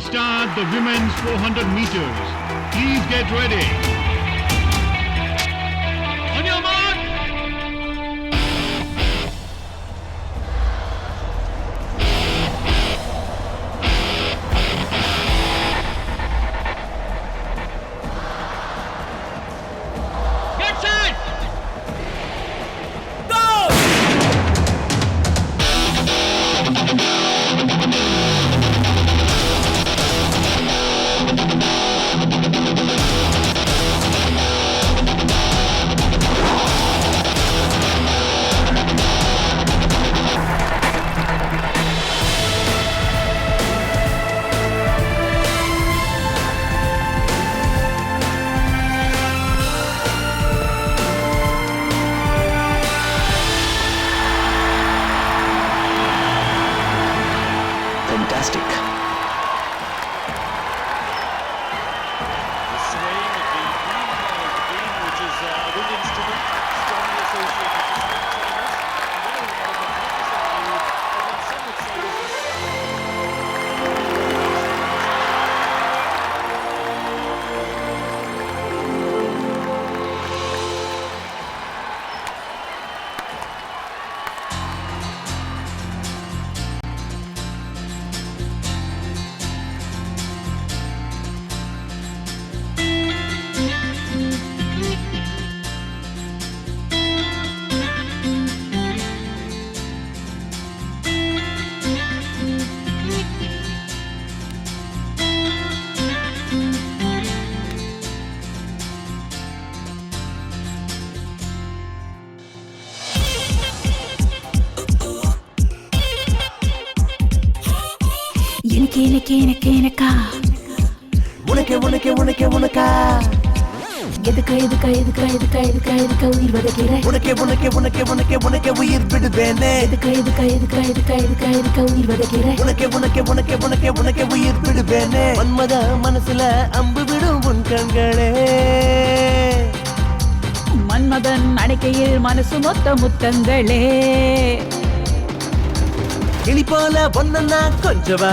Start the women's 400 meters. Please get ready. On your mark. Get set. Go. fantastic. The swaying of the beam, which is a wind instrument, strongly associated with wind trainers. And then we have a magnificent view, and then some would say எனக்கா உனக்கா எதுக்கா உயிர் வதைக்கிற உனக்கே உயிர் விடுவேனே எதுக்கா உயிர் வதைக்கிற உனக்கே உயிர் விடுவேனே மன்மத மனசுல அம்பு விடும் உன் கண்களே மன்மதன் அணைக்கையில் மனசு மொத்த முத்தங்களே கிளி போல பொன்னா கொஞ்சவா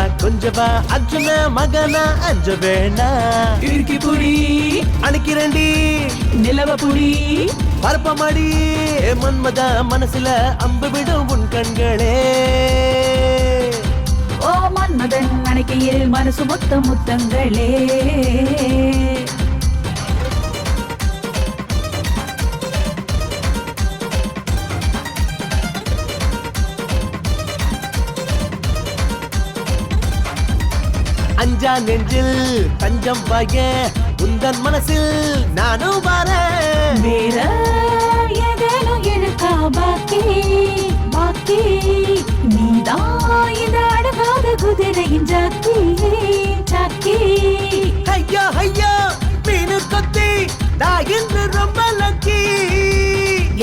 அர்ஜுன மகனா அஞ்ச வேணா இறுக்கி புடி அணைக்கிறண்டி நிலவ புடி பரப்பமாடி மன்மத மனசுல அம்பு விடும் உன் கண்களே ஓ மன்மதன் அணைக்கையில் மனசு மொத்த முத்தங்களே நெஞ்சா நெஞ்சில் தஞ்சம் பாய உந்தன் மனசில் நானும் வரேன். வேற ஏதேனும் இருக்கா பாக்கி பாக்கி, நீதான் இந்த அழகாத குதிரையின் ஜாக்கி ஜாக்கி. ஐயா ஐயா மீனு கொத்தி நான் இன்று ரொம்ப லக்கி.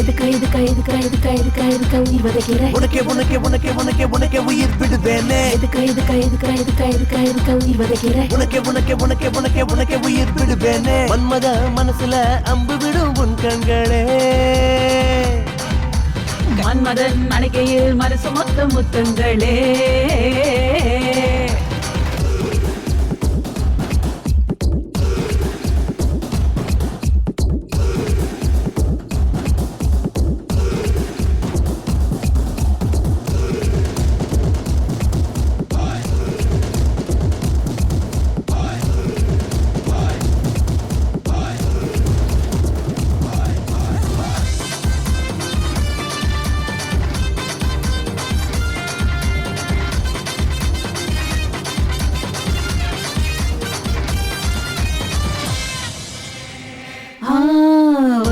எதுக்கா எதுக்கா எதுக்கா எதுக்கா எதுக்கா எதுக்கா உயிர் வதைக்கிற? உனக்கே உனக்கே உனக்கே உனக்கே உனக்கே உயிர் விடுவேனே. எதுக்கா எதுக்கா எதுக்கா எதுக்கா எதுக்கா எதுக்கா உயிர் வதைக்கிற? உனக்கே உனக்கே உனக்கே உனக்கே உனக்கே உயிர் விடுவேனே. மன்மத மனசுல அம்பு விடும் உன் கண்களே. மன்மதன் அணைக்கையில் மனசு மொத்த முத்தங்களே.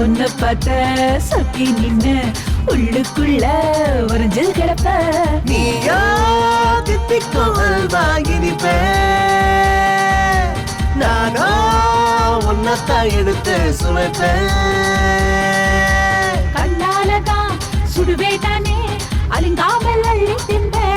உன்னை பார்த்த சொக்கி நின்னு உள்ளுக்குள்ள உறைஞ்சு கிடப்ப. நீயா தித்திக்கும் அல்வாயினிப்பே, நானோ உன்னத்தான் எடுத்து சுவைப்பேன். கண்ணாலதான் சுடுவேட்டானே அலிங்காமல் அள்ளி தின்பேன்.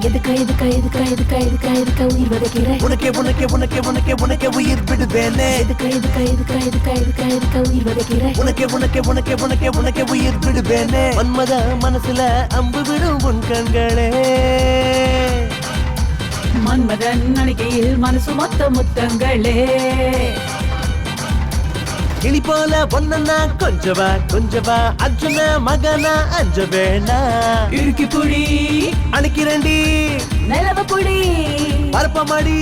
எதுக்கா எதுக்கா எதுக்கா எதுக்கா எதுக்கா எதுக்கா உயிர் வதைக்கிற? உனக்கே உனக்கே உனக்கே உனக்கே உனக்கே உயிர் விடுவேனே. எதுக்கா எதுக்கா எதுக்கா எதுக்கா எதுக்கா எதுக்கா உயிர் வதைக்கிற? உனக்கே உனக்கே உனக்கே உனக்கே உனக்கே உயிர் விடுவேனே. மன்மத மனசுல அம்பு விடும் உன் கண்களே. மன்மதன் அணைக்கையில் மனசு மொத்த முத்தங்களே. கிளி போல பொன்னா கொஞ்சவா கொஞ்சவா அர்ஜுன மகனா அஞ்ச வேணா. இறுக்கி புடி அணைக்கிறண்டி நிலவ புடி பரப்பமாடி.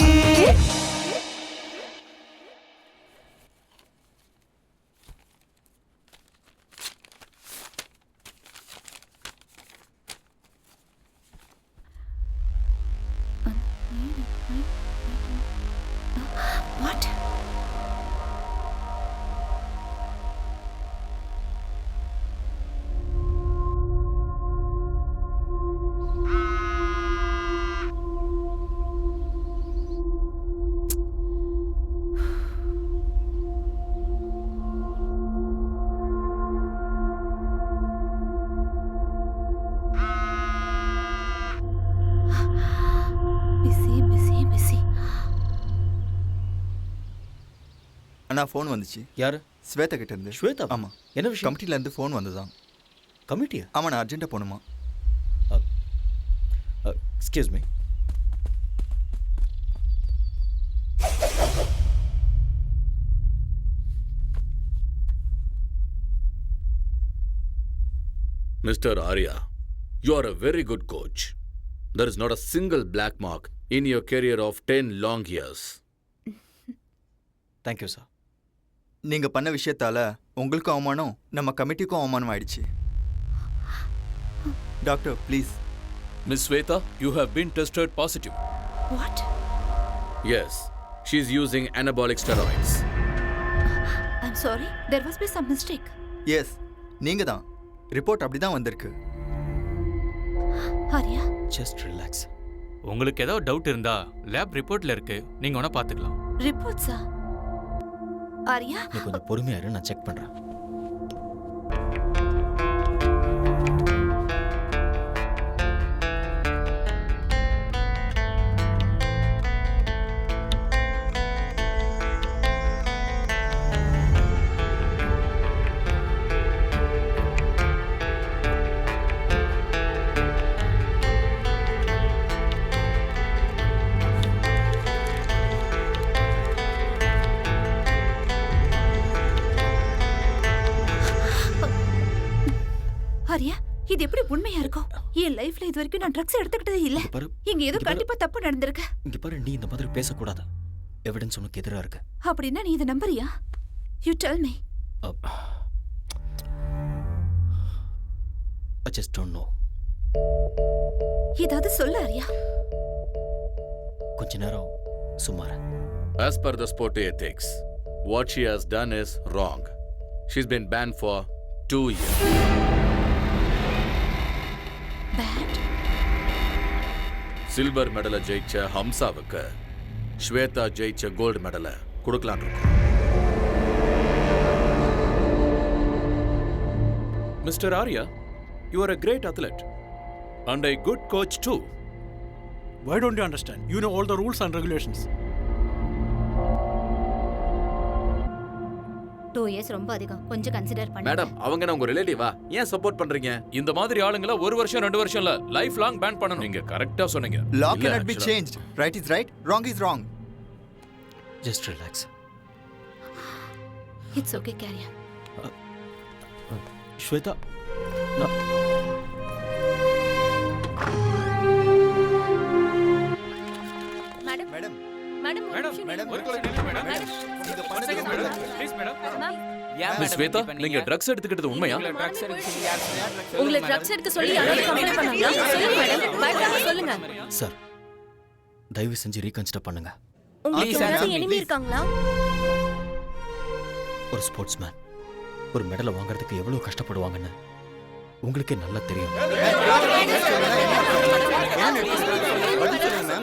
What? Busy, busy, busy. Anna phone வந்துச்சு. யாரு? ஸ்வேதா கிட்ட இருந்து. ஸ்வேதா? ஆமா. என்ன விஷயம்? கமிட்டில இருந்து ஃபோன் வந்ததான். கமிட்டியா? ஆமா, நான் அர்ஜென்ட்டா போணுமா. Excuse me. Mr. Arya, you are a very good coach. There is not a single black mark in your career of 10 long years. Thank you sir. நீங்க பண்ண விஷயத்தால உங்களுக்கும் அவமானம், நம்ம கமிட்டிக்கும் அவமானம் ஆயிடுச்சு. Doctor please. Miss Sweta, you have been tested positive. What? Yes, she is using anabolic steroids. I'm sorry. There must be some mistake. Yes, நீங்க தான். Report அப்படிதான் வந்திருக்கு. Arya? Just relax. உங்களுக்கு ஏதோ டவுட் இருந்தா லேப் ரிப்போர்ட்ல இருக்கு, நீங்க வேணா பாத்துக்கலாம். Reports-ஆ? Arya? நீ கொஞ்சம் பொறுமையா இரு, நான் செக் பண்றேன். ஆரியா, இது எப்படி உண்மையா இருக்கும்? என் லைஃப்ல இது வரைக்கும் நான் ட்ரக்ஸ் எடுத்துக்கிட்டதே இல்ல. இங்க ஏதோ கண்டிப்பா தப்பு நடந்திருக்கு. இங்க பாரு, நீ இந்த மாதிரி பேசக்கூடாது. எவிடன்ஸ் உனக்கு எதிரா இருக்கு. அப்படின்னா நீ இதை நம்புறியா? You tell me. I just don't know. ஏதாவது சொல்ல ஆரியா. கொஞ்ச நேரம் சுமார். As per the sport ethics, what she has done is wrong. She's been banned for 2 years. Silver மெடலை ஜெயிச்ச ஹம்சாவுக்கு ஸ்வேதா ஜெயிச்ச கோல்டு மெடலை கொடுக்கலான்னு இருக்கோம். Mr. Arya, you are a great athlete and a good coach too. Why don't you understand? You know all the rules and regulations. 2 years ரொம்ப அதிகம். கொஞ்சம் consider பண்ணுங்க. Madam, அவங்க உங்க ரிலேட்டிவா? ஏன் சப்போர்ட் பண்றீங்க? இந்த மாதிரி ஆளுங்கள 1 வருஷம் 2 வருஷம் இல்ல, லைஃப் லாங் பேன் பண்ணனும். நீங்க கரெக்ட்டா சொன்னீங்க. Law cannot be changed. Right is right, wrong is wrong. Just relax. It's okay, carry on. Shweta, madam madam madam ஒரு கொலை நில்லு மேடம். நீங்க பண்ணது madam please madam. Miss Shweta, நீங்க ட்ரக்ஸ் எடுத்துக்கிட்டது உண்மையா? உங்களை ட்ரக்ஸ் எடுக்க சொல்லி யாராவது கம்ப்ளைண்ட் பண்ணாங்களா? சொல்லுங்க மேடம், பயப்படாம சொல்லுங்க. சார், தயவு செஞ்சு ரீகன்சிடர் பண்ணுங்க. உங்களுக்கு யாராவது எனிமி இருக்காங்களா? ஒரு ஸ்போர்ட்ஸ்மேன் ஒரு மெடலை வாங்குறதுக்கு எவ்வளவு கஷ்டப்படுவாங்கன்னு உங்களுக்கே நல்லா தெரியும்.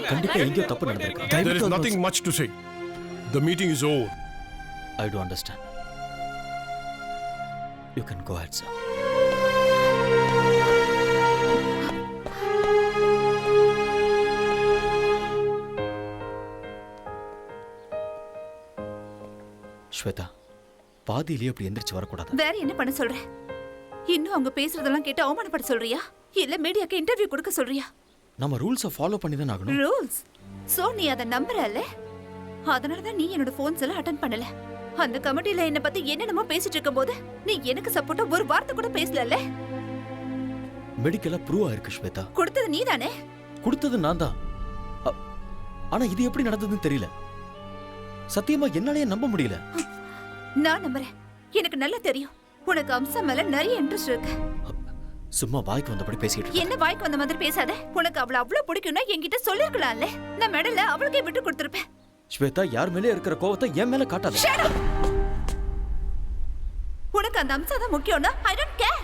கண்டிப்பா எங்கேயோ தப்பு நடந்திருக்கு. There is nothing much to say. The meeting is over. I do understand. You can go ahead, sir. Shweta, பாதியிலேயே அப்படி எந்திரிச்சு வரக்கூடாது. வேற என்ன பண்ண சொல்ற? இன்னும் அவங்க பேசுறதெல்லாம் கேட்டு அவமானப்பட சொல்றியா? இல்ல மீடியாக்கு இன்டர்வியூ கொடுக்க சொல்றியா? நம்ம ரூல்ஸை ஃபாலோ பண்ணி தான் ஆகணும். ரூல்ஸ்? சோ நீ அத நம்பறல்ல? அதனால தான் நீ என்னோட போன்ஸ் எல்லாம் அட்டெண்ட் பண்ணல. அந்த கமிட்டில என்ன பத்தி என்னென்னமோ பேசிட்டு இருக்கும்போது நீ எனக்கு சப்போர்ட்டா ஒரு வார்த்தை கூட பேசலல்ல? மெடிக்கலா ப்ரூவ் ஆயிருக்கு ஸ்வேதா. கொடுத்தது நீதானே? கொடுத்தது நான் தான். ஆனா இது எப்படி நடந்ததுன்னு தெரியல. சத்தியமா என்னாலயே நம்ப முடியல. நான் நம்புறேன். எனக்கு நல்லா தெரியும் உனக்கு அம்சா மேல நிறைய இன்ட்ரெஸ்ட் இருக்கு. சும்மா வாய்க்கு வந்தபடி பேசிட்டு. என்ன வாய்க்கு வந்த மாதிரி பேசாத. உனக்கு அவளை அவ்வளவு பிடிக்கும்னா என்கிட்ட சொல்லிருக்கலாம்ல. நான் மெடல அவளுக்கே விட்டு கொடுத்திருப்பேன். ஸ்வேதா, யார் மேலே இருக்கிற கோவத்தை என் மேல காட்டாத. உனக்கு அந்த அம்சா தான் முக்கியம்னா ஐ டோன்ட் கேர்.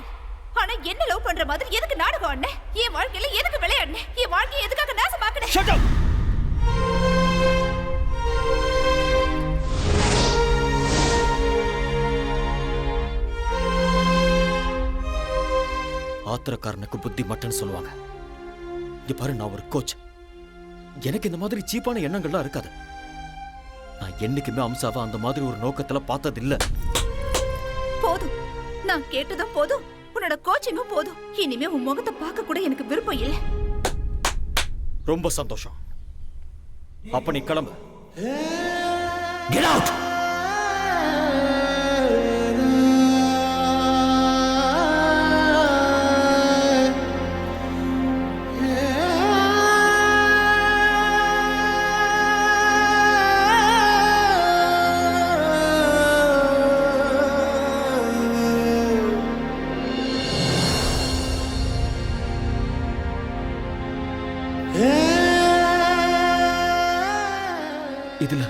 ஆனா என்ன லவ் பண்ற மாதிரி எதுக்கு நாடகம் ஆடுன? என் வாழ்க்கையில எதுக்கு விளையாடுன? என் வாழ்க்கையை எதுக்காக நாசமாக்குன? Shut up. ஆத்திரக்காரனுக்கு புத்தி மட்டும்னு சொல்லுவாங்க. இங்க பாரு, நான் ஒரு கோச். எனக்கு இந்த மாதிரி சீப்பான எண்ணங்கள்லாம் இருக்காது. நான் என்னைக்குமே அம்சாவை அந்த மாதிரி ஒரு நோக்கத்துல பார்த்தது இல்ல. போதும், நான் கேட்டதும் போதும், உன்னோட கோச்சிங்கும் போதும். இனிமே உன் முகத்தை பார்க்க கூட எனக்கு விருப்பம் இல்லை. ரொம்ப சந்தோஷம். அப்ப நீ கிளம்பு. Get out. இதுல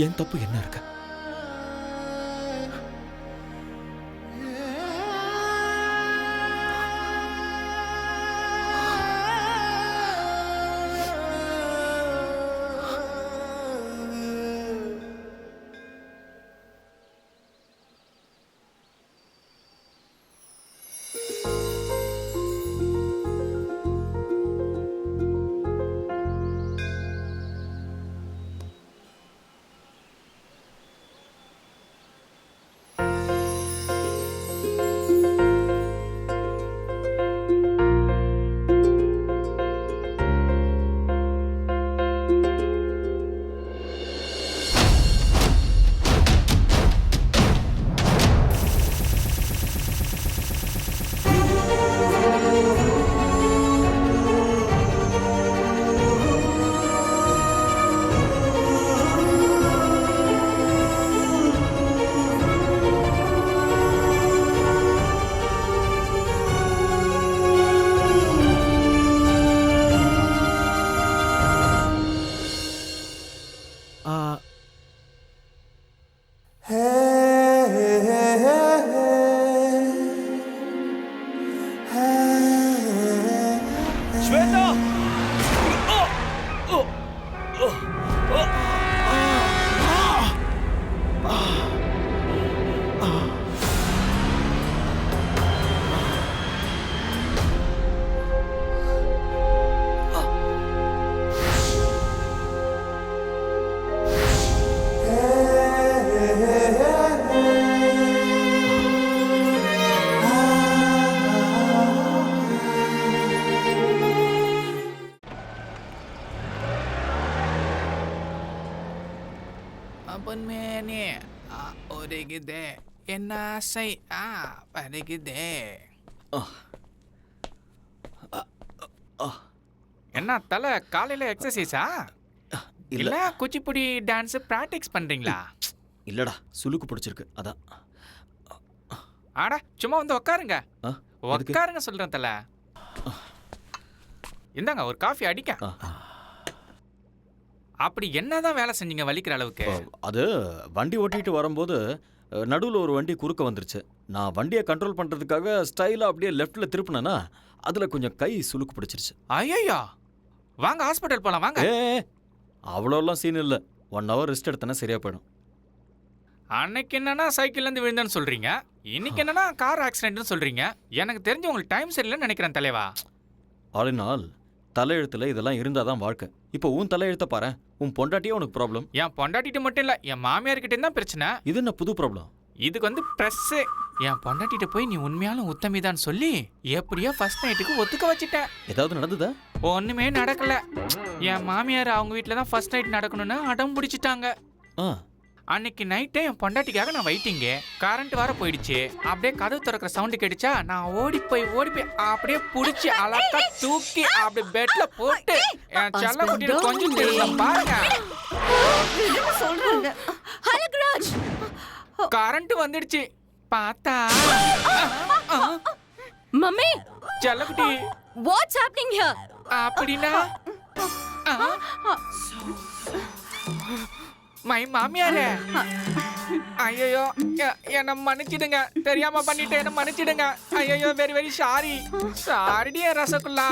என் தப்பு என்ன இருக்கு? உரைகுதே என்ன ஆசை வருகுதே. என்ன தலை காலையில எக்ஸசைஸா இல்ல குச்சிப்புடி டான்ஸ் பிராக்டிஸ் பண்றீங்களா? இல்லடா சுளுக்கு பிடிச்சிருக்கு அதான். ஆடா சும்மா வந்து உட்காருங்க. உட்காருங்க சொல்றேன் தல. இந்தாங்க ஒரு காஃபி அடிக்க. அப்படி என்னதான் வேலை செஞ்சீங்க வலிக்கிற அளவுக்கு? அது வண்டி ஓட்டிட்டு வரும்போது நடுவில் ஒரு வண்டி குறுக்க வந்துருச்சு. நான் வண்டியை கண்ட்ரோல் பண்ணுறதுக்காக ஸ்டைலாக அப்படியே லெஃப்டில் திருப்பினேன்னா அதில் கொஞ்சம் கை சுளுக்கு பிடிச்சிருச்சு. ஐயோ வாங்க ஹாஸ்பிட்டல் போலாம் வாங்க. அவ்வளோலாம் சீன் இல்லை. 1 hour ரெஸ்ட் எடுத்தேன்னா சரியாக போயிடும். அன்னைக்கு என்னன்னா சைக்கிள்லேருந்து விழுந்தேன்னு சொல்றீங்க, இன்னைக்கு என்னன்னா கார் ஆக்சிடென்ட்னு சொல்றீங்க. எனக்கு தெரிஞ்சு உங்களுக்கு டைம் சரியில்லைன்னு நினைக்கிறேன் தலைவா. ஆல் இன் ஆல் தலையெழுத்தில் இதெல்லாம் இருந்தால் தான் வாழ்க்கை. இப்போ உன் தலையெழுத்த பாரு. உன் பொண்டாட்டியே உனக்கு ப்ராப்ளம். என் பொண்டாட்டிட்டு மட்டும் இல்லை, என் மாமியார்கிட்ட தான் பிரச்சனை. இது என்ன புது ப்ராப்ளம்? இதுக்கு வந்து ப்ரெஸ்ஸு. என் பொண்டாட்டிட்ட போய் நீ உண்மையாலும் உத்தமிதான் சொல்லி எப்படியோ ஃபர்ஸ்ட் நைட்டுக்கு ஒத்துக்க வச்சுட்டேன். ஏதாவது நடந்ததா? ஒன்றுமே நடக்கல. என் மாமியார் அவங்க வீட்டில் தான் ஃபர்ஸ்ட் நைட் நடக்கணும்னு அடம் பிடிச்சிட்டாங்க. அன்னைக்கு நைட்டே என் பொண்டாட்டிக்காக நான் வெயிட்டிங்க. கரண்ட் வர போயிடுச்சு. அப்படியே கதவு திறக்கிற சவுண்டு கேட்டுச்சா, நான் ஓடி போய் அப்படியே புடிச்சு அழகா தூக்கி அப்படியே பெட்ல போட்டு என் செல்ல குட்டியில கொஞ்சம் தெரியும் பாருங்க. சொல்றாங்க ஹலக்ராஜ் கரண்ட் வந்துடுச்சு. பார்த்தா மம்மி செல்லக்குட்டி வாட்ஸ் ஹேப்பனிங் ஹியர்? அப்படினா மை மாமியாரே, ஐயோ என்ன மன்னிச்சிடுங்க, தெரியாம பண்ணிட்டு என்ன மன்னிச்சிடுங்க. ஐயோ வெரி வெரி சாரி. சாரிடியா ரசகுல்லா.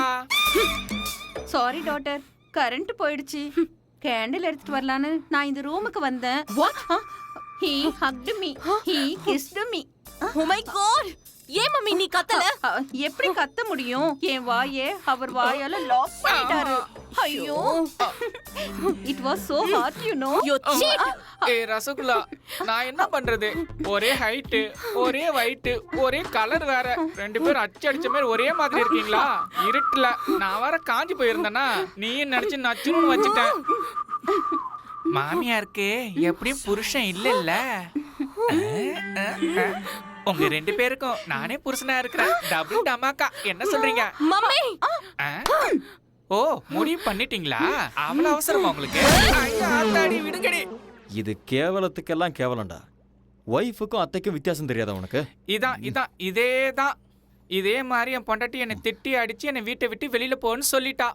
சாரி டாட்டர், கரண்ட் போயிடுச்சு. கேண்டில் எடுத்துட்டு வரலான்னு நான் இந்த ரூமுக்கு வந்தேன். He hugged me. He kissed me. Oh my god! ஏன் மம்மி நீ கத்தல? எப்படி கத்த முடியும்? என் வாயே அவர் வாயால லாக் பண்ணிட்டாரு. ஐயோ, it was so hard, you know. You cheat. ஏய் ரசகுல்லா, நான் என்ன பண்றது? ஒரே ஹைட், ஒரே weight, ஒரே கலர் வேற. ரெண்டு பேரும் அடிச்ச மாதிரி ஒரே மாதிரி இருக்கீங்களா? இருட்டல நான் வர காஞ்சி போயிருந்தேனா நீ நினைச்சு நச்சுன்னு வச்சிட்டேன். மாமியாருக்கு எப்படியும் புருஷன் இல்ல. உங்க ரெண்டு பேருக்கும் நானே புருஷனா இருக்கிறேன். டபுள் டமாக்கா. என்ன சொல்றீங்க மம்மி? ஓ முடிவு பண்ணிட்டீங்களா? அவ்வளவு அவசரமா உங்களுக்கு? விடுங்கடி. இது கேவலத்துக்கெல்லாம் கேவலம்டா. ஒய்ஃபுக்கும் அத்தைக்கும் வித்தியாசம் தெரியாதா உனக்கு? இதேதான். இதே மாதிரி என் பொண்டாட்டி என்னை திட்டி அடிச்சு என்னை வீட்டை விட்டு வெளியில போன்னு சொல்லிட்டா.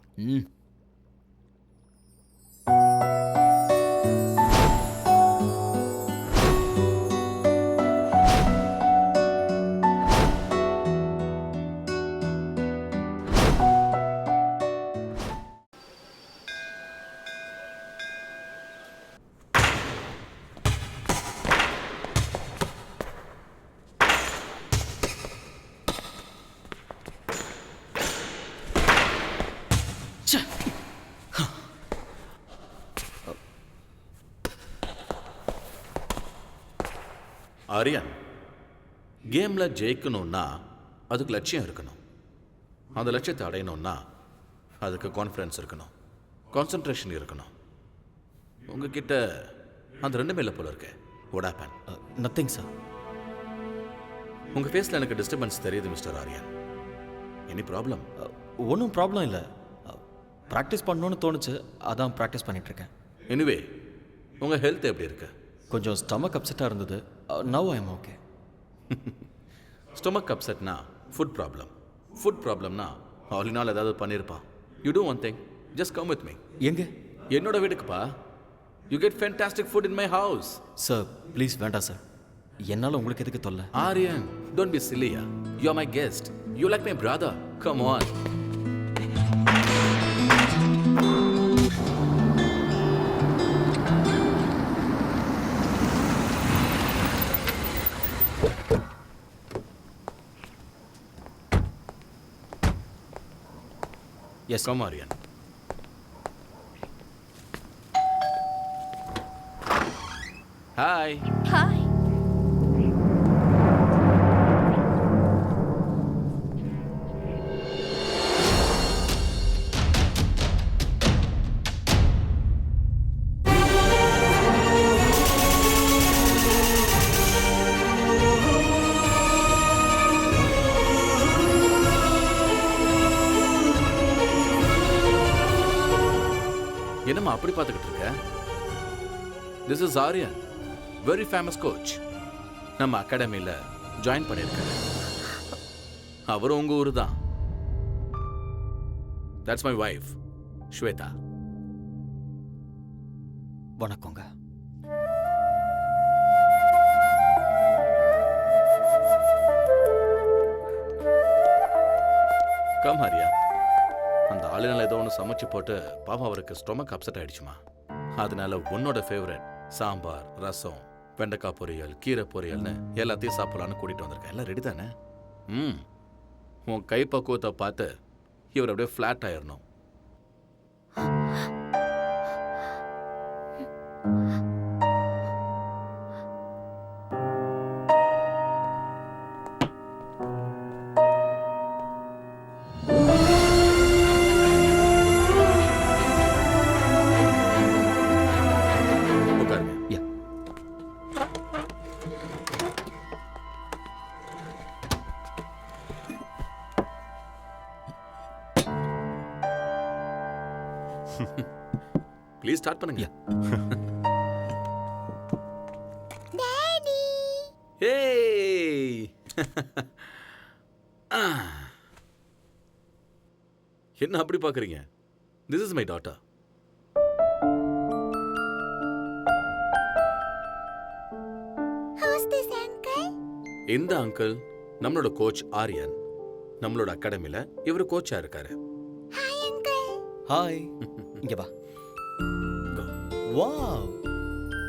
ஆரியன், கேம்ல ஜெயிக்கணும்னா அதுக்கு லட்சியம் இருக்கணும். அந்த லட்சியத்தை அடையணும்னா அதுக்கு கான்ஃபிடன்ஸ் இருக்கணும், கான்சென்ட்ரேஷன் இருக்கணும். உங்ககிட்ட அந்த ரெண்டுமே இல்லை போல இருக்கு. What happen? Nothing sir. உங்க ஃபேஸ்ல எனக்கு டிஸ்டர்பன்ஸ் தெரியுது மிஸ்டர் ஆரியன். Any problem? ஒன்றும் ப்ராப்ளம் இல்லை. ப்ராக்டிஸ் பண்ணணும்னு தோணுச்சு, அதான் ப்ராக்டிஸ் பண்ணிட்டு இருக்கேன். எனிவே உங்க ஹெல்த் எப்படி இருக்கு? கொஞ்சம் ஸ்டமக் அப்செட்டாக இருந்தது. Now I am okay. Stomach அப்செட்னா ஃபுட் ப்ராப்ளம். ஃபுட் ப்ராப்ளம்னா ஆல் இன் ஆல் ஏதாவது பண்ணியிருப்பான். You do one thing, just come with me. எங்க? என்னோட வீட்டுக்குப்பா. You get fantastic food in my house. Sir please வேண்டாம் சார். என்னால் உங்களுக்கு எதுக்கு தொல்லை? ஆரியன், டோன்ட் பி சில்லியா. You are my guest. You like my brother. Come on. Yes, come Aryan. Hi. Hi. அப்படி பார்த்துக்கிட்டு இருக்க? This is Aryan, very famous coach. நம்ம அகாடமியில் ஜாயின் பண்ணியிருக்காரு. அவரும் உங்க ஊரு தான். That's my wife Shweta. வணக்கங்க. கம் ஹரியா. அந்த ஆளுநர் ஏதோ ஒன்று சமைச்சு போட்டு பாவம் அவருக்கு ஸ்டொமக் அப்செட் ஆயிடுச்சுமா. அதனால உன்னோட ஃபேவரட் சாம்பார், ரசம், வெண்டைக்காய் பொரியல், கீரை பொரியல்னு எல்லாத்தையும் சாப்பிடலான்னு கூட்டிட்டு வந்திருக்கேன். எல்லாம் ரெடி தானே? உன் கை பக்குவத்தை பார்த்து இவர் அப்படியே ஃப்ளாட் ஆயிடணும். ப்ளீஸ் ஸ்டார்ட் பண்ணுங்க. ஏய் என்ன அப்படி பார்க்குறீங்க? This is my daughter. இந்த அங்கிள் நம்மளோட கோச் ஆரியன். நம்மளோட அகாடமில இவர் கோச்சா இருக்காரு. ஹாய். இங்க வா. Wow,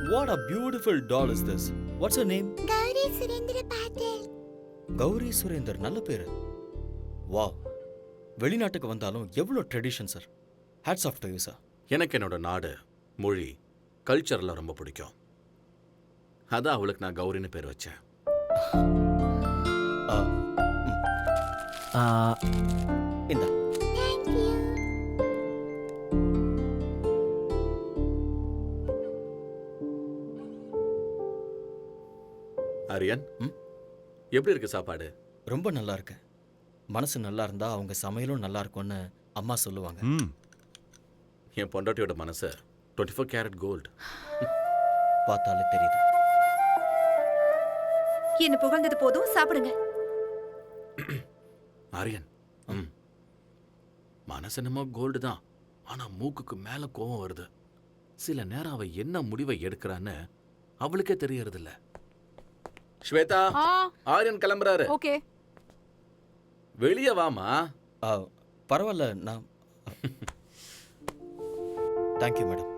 what a beautiful doll is this. What's her name? Gauri Surendra Patil. Gauri Surender, நல்ல பேரு. வாவ், வெளிநாட்டுக்கு வந்தாலும் எவ்வளோ tradition sir. Hats off to you sir. எனக்கு என்னோட நாடு, மொழி, கல்ச்சர்லாம் ரொம்ப பிடிக்கும். அதான் அவளுக்கு நான் கௌரின்னு பேர் வச்சேன். இந்த ஆரியன், எப்படி இருக்கு சாப்பாடு? ரொம்ப நல்லா இருக்கு. மனசு நல்லா இருந்தா அவங்க சமையலும் நல்லா இருக்கும்னு அம்மா சொல்லுவாங்க. என் பொண்டாட்டியோட மனசு 24 கேரட் கோல்டு. பார்த்தாலே தெரியுது. என்ன புகழ்ந்தது போதும், சாப்பிடுங்க. ஆரியன், மனசு என்னமோ கோல்டு தான், ஆனா மூக்குக்கு மேல கோவம் வருது. சில நேரம் அவ என்ன முடிவை எடுக்கிறான்னு அவளுக்கே தெரியறது இல்ல. ஸ்வேதா, ஆரியன் கிளம்புறாரு. ஓகே, வெளியே வாமா. பரவாயில்ல, நான் தேங்க்யூ மேடம்.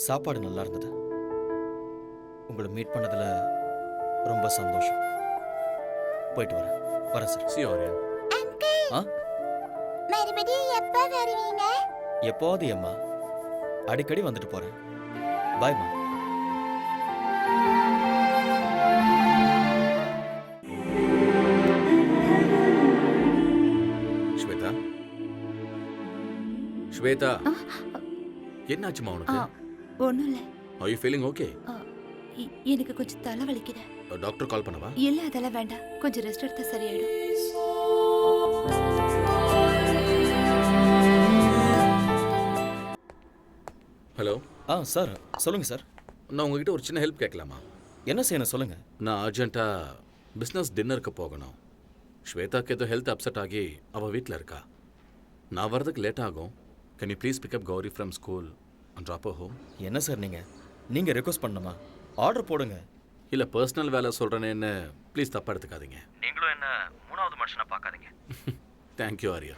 சாப்பாடு நல்லா இருந்தது. உங்களை மீட் பண்ணதுல ரொம்ப சந்தோஷம். போயிட்டு வரேன் சார். சி ஆரியன். மறுபடியும் எப்ப வருவீங்க? எப்போது அம்மா, அடிக்கடி வந்துட்டு போறேன். பாய்மா. ஸ்வேதா, ஸ்வேதா, என்னாச்சுமா உனக்கு? ஒண்ணும் இல்ல. Are you feeling okay? எனக்கு கொஞ்சம் தலை வலிக்குது. டாக்டர் கால் பண்ணவா? இல்ல, அதெல்லாம் வேண்டாம். கொஞ்சம் ரெஸ்ட் எடுத்தா சரியாயிடும். ஹலோ. சார் சொல்லுங்க சார். நான் உங்ககிட்ட ஒரு சின்ன ஹெல்ப் கேட்கலாமா? என்ன செய்யணும் சொல்லுங்க. நான் அர்ஜென்ட்டாக பிஸ்னஸ் டின்னருக்கு போகணும். ஸ்வேதாக்கு ஏதோ ஹெல்த் அப்செட் ஆகி அவள் வீட்டில் இருக்கா. நான் வரதுக்கு லேட் ஆகும். Can you please pick up Gauri from school and drop home? என்ன சார் நீங்கள் ரெக்வஸ்ட் பண்ணணுமா? ஆர்டர் போடுங்க. இல்லை, பர்சனல் வேலை சொல்கிறேன்னு ப்ளீஸ் தப்பாக எடுத்துக்காதீங்க. நீங்களும் என்ன மூணாவது மனுஷனா பார்க்காதீங்க. தேங்க்யூ ஆரியா.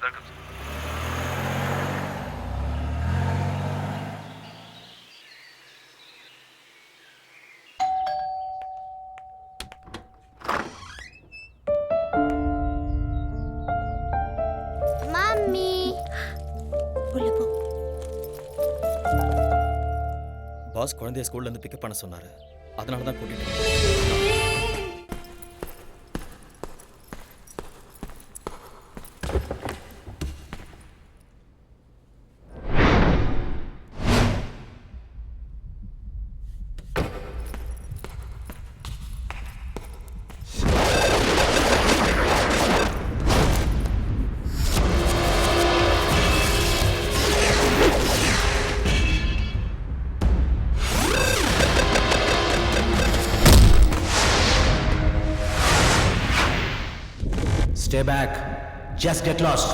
மம்மி, உள்ள போ. பாஸ் குழந்தைய ஸ்கூல்ல இருந்து பிக்கப் பண்ண சொன்னாரு. அதனால தான் கூட்டிட்டு Stay back. Just get lost.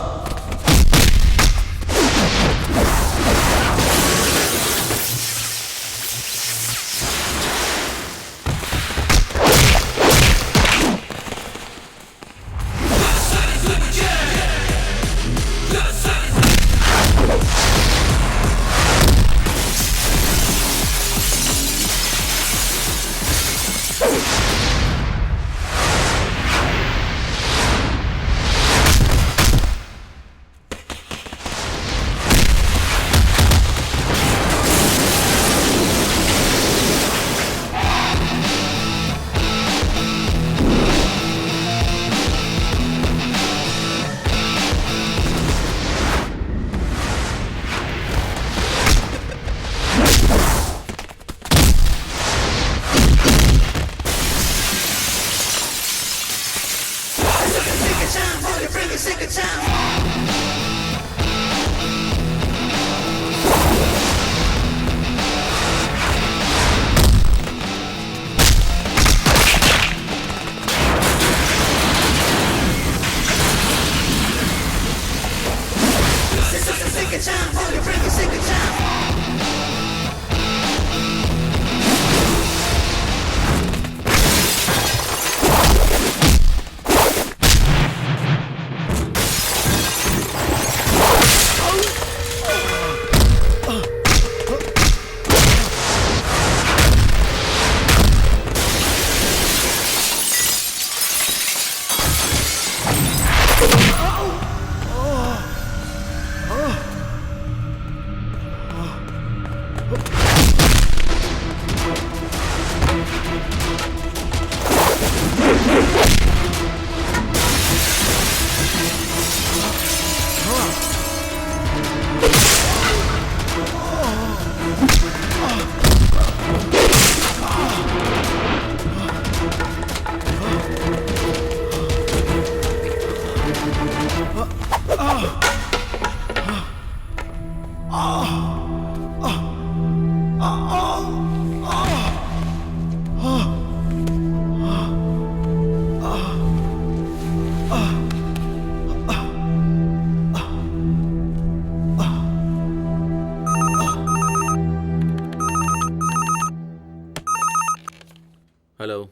Hello,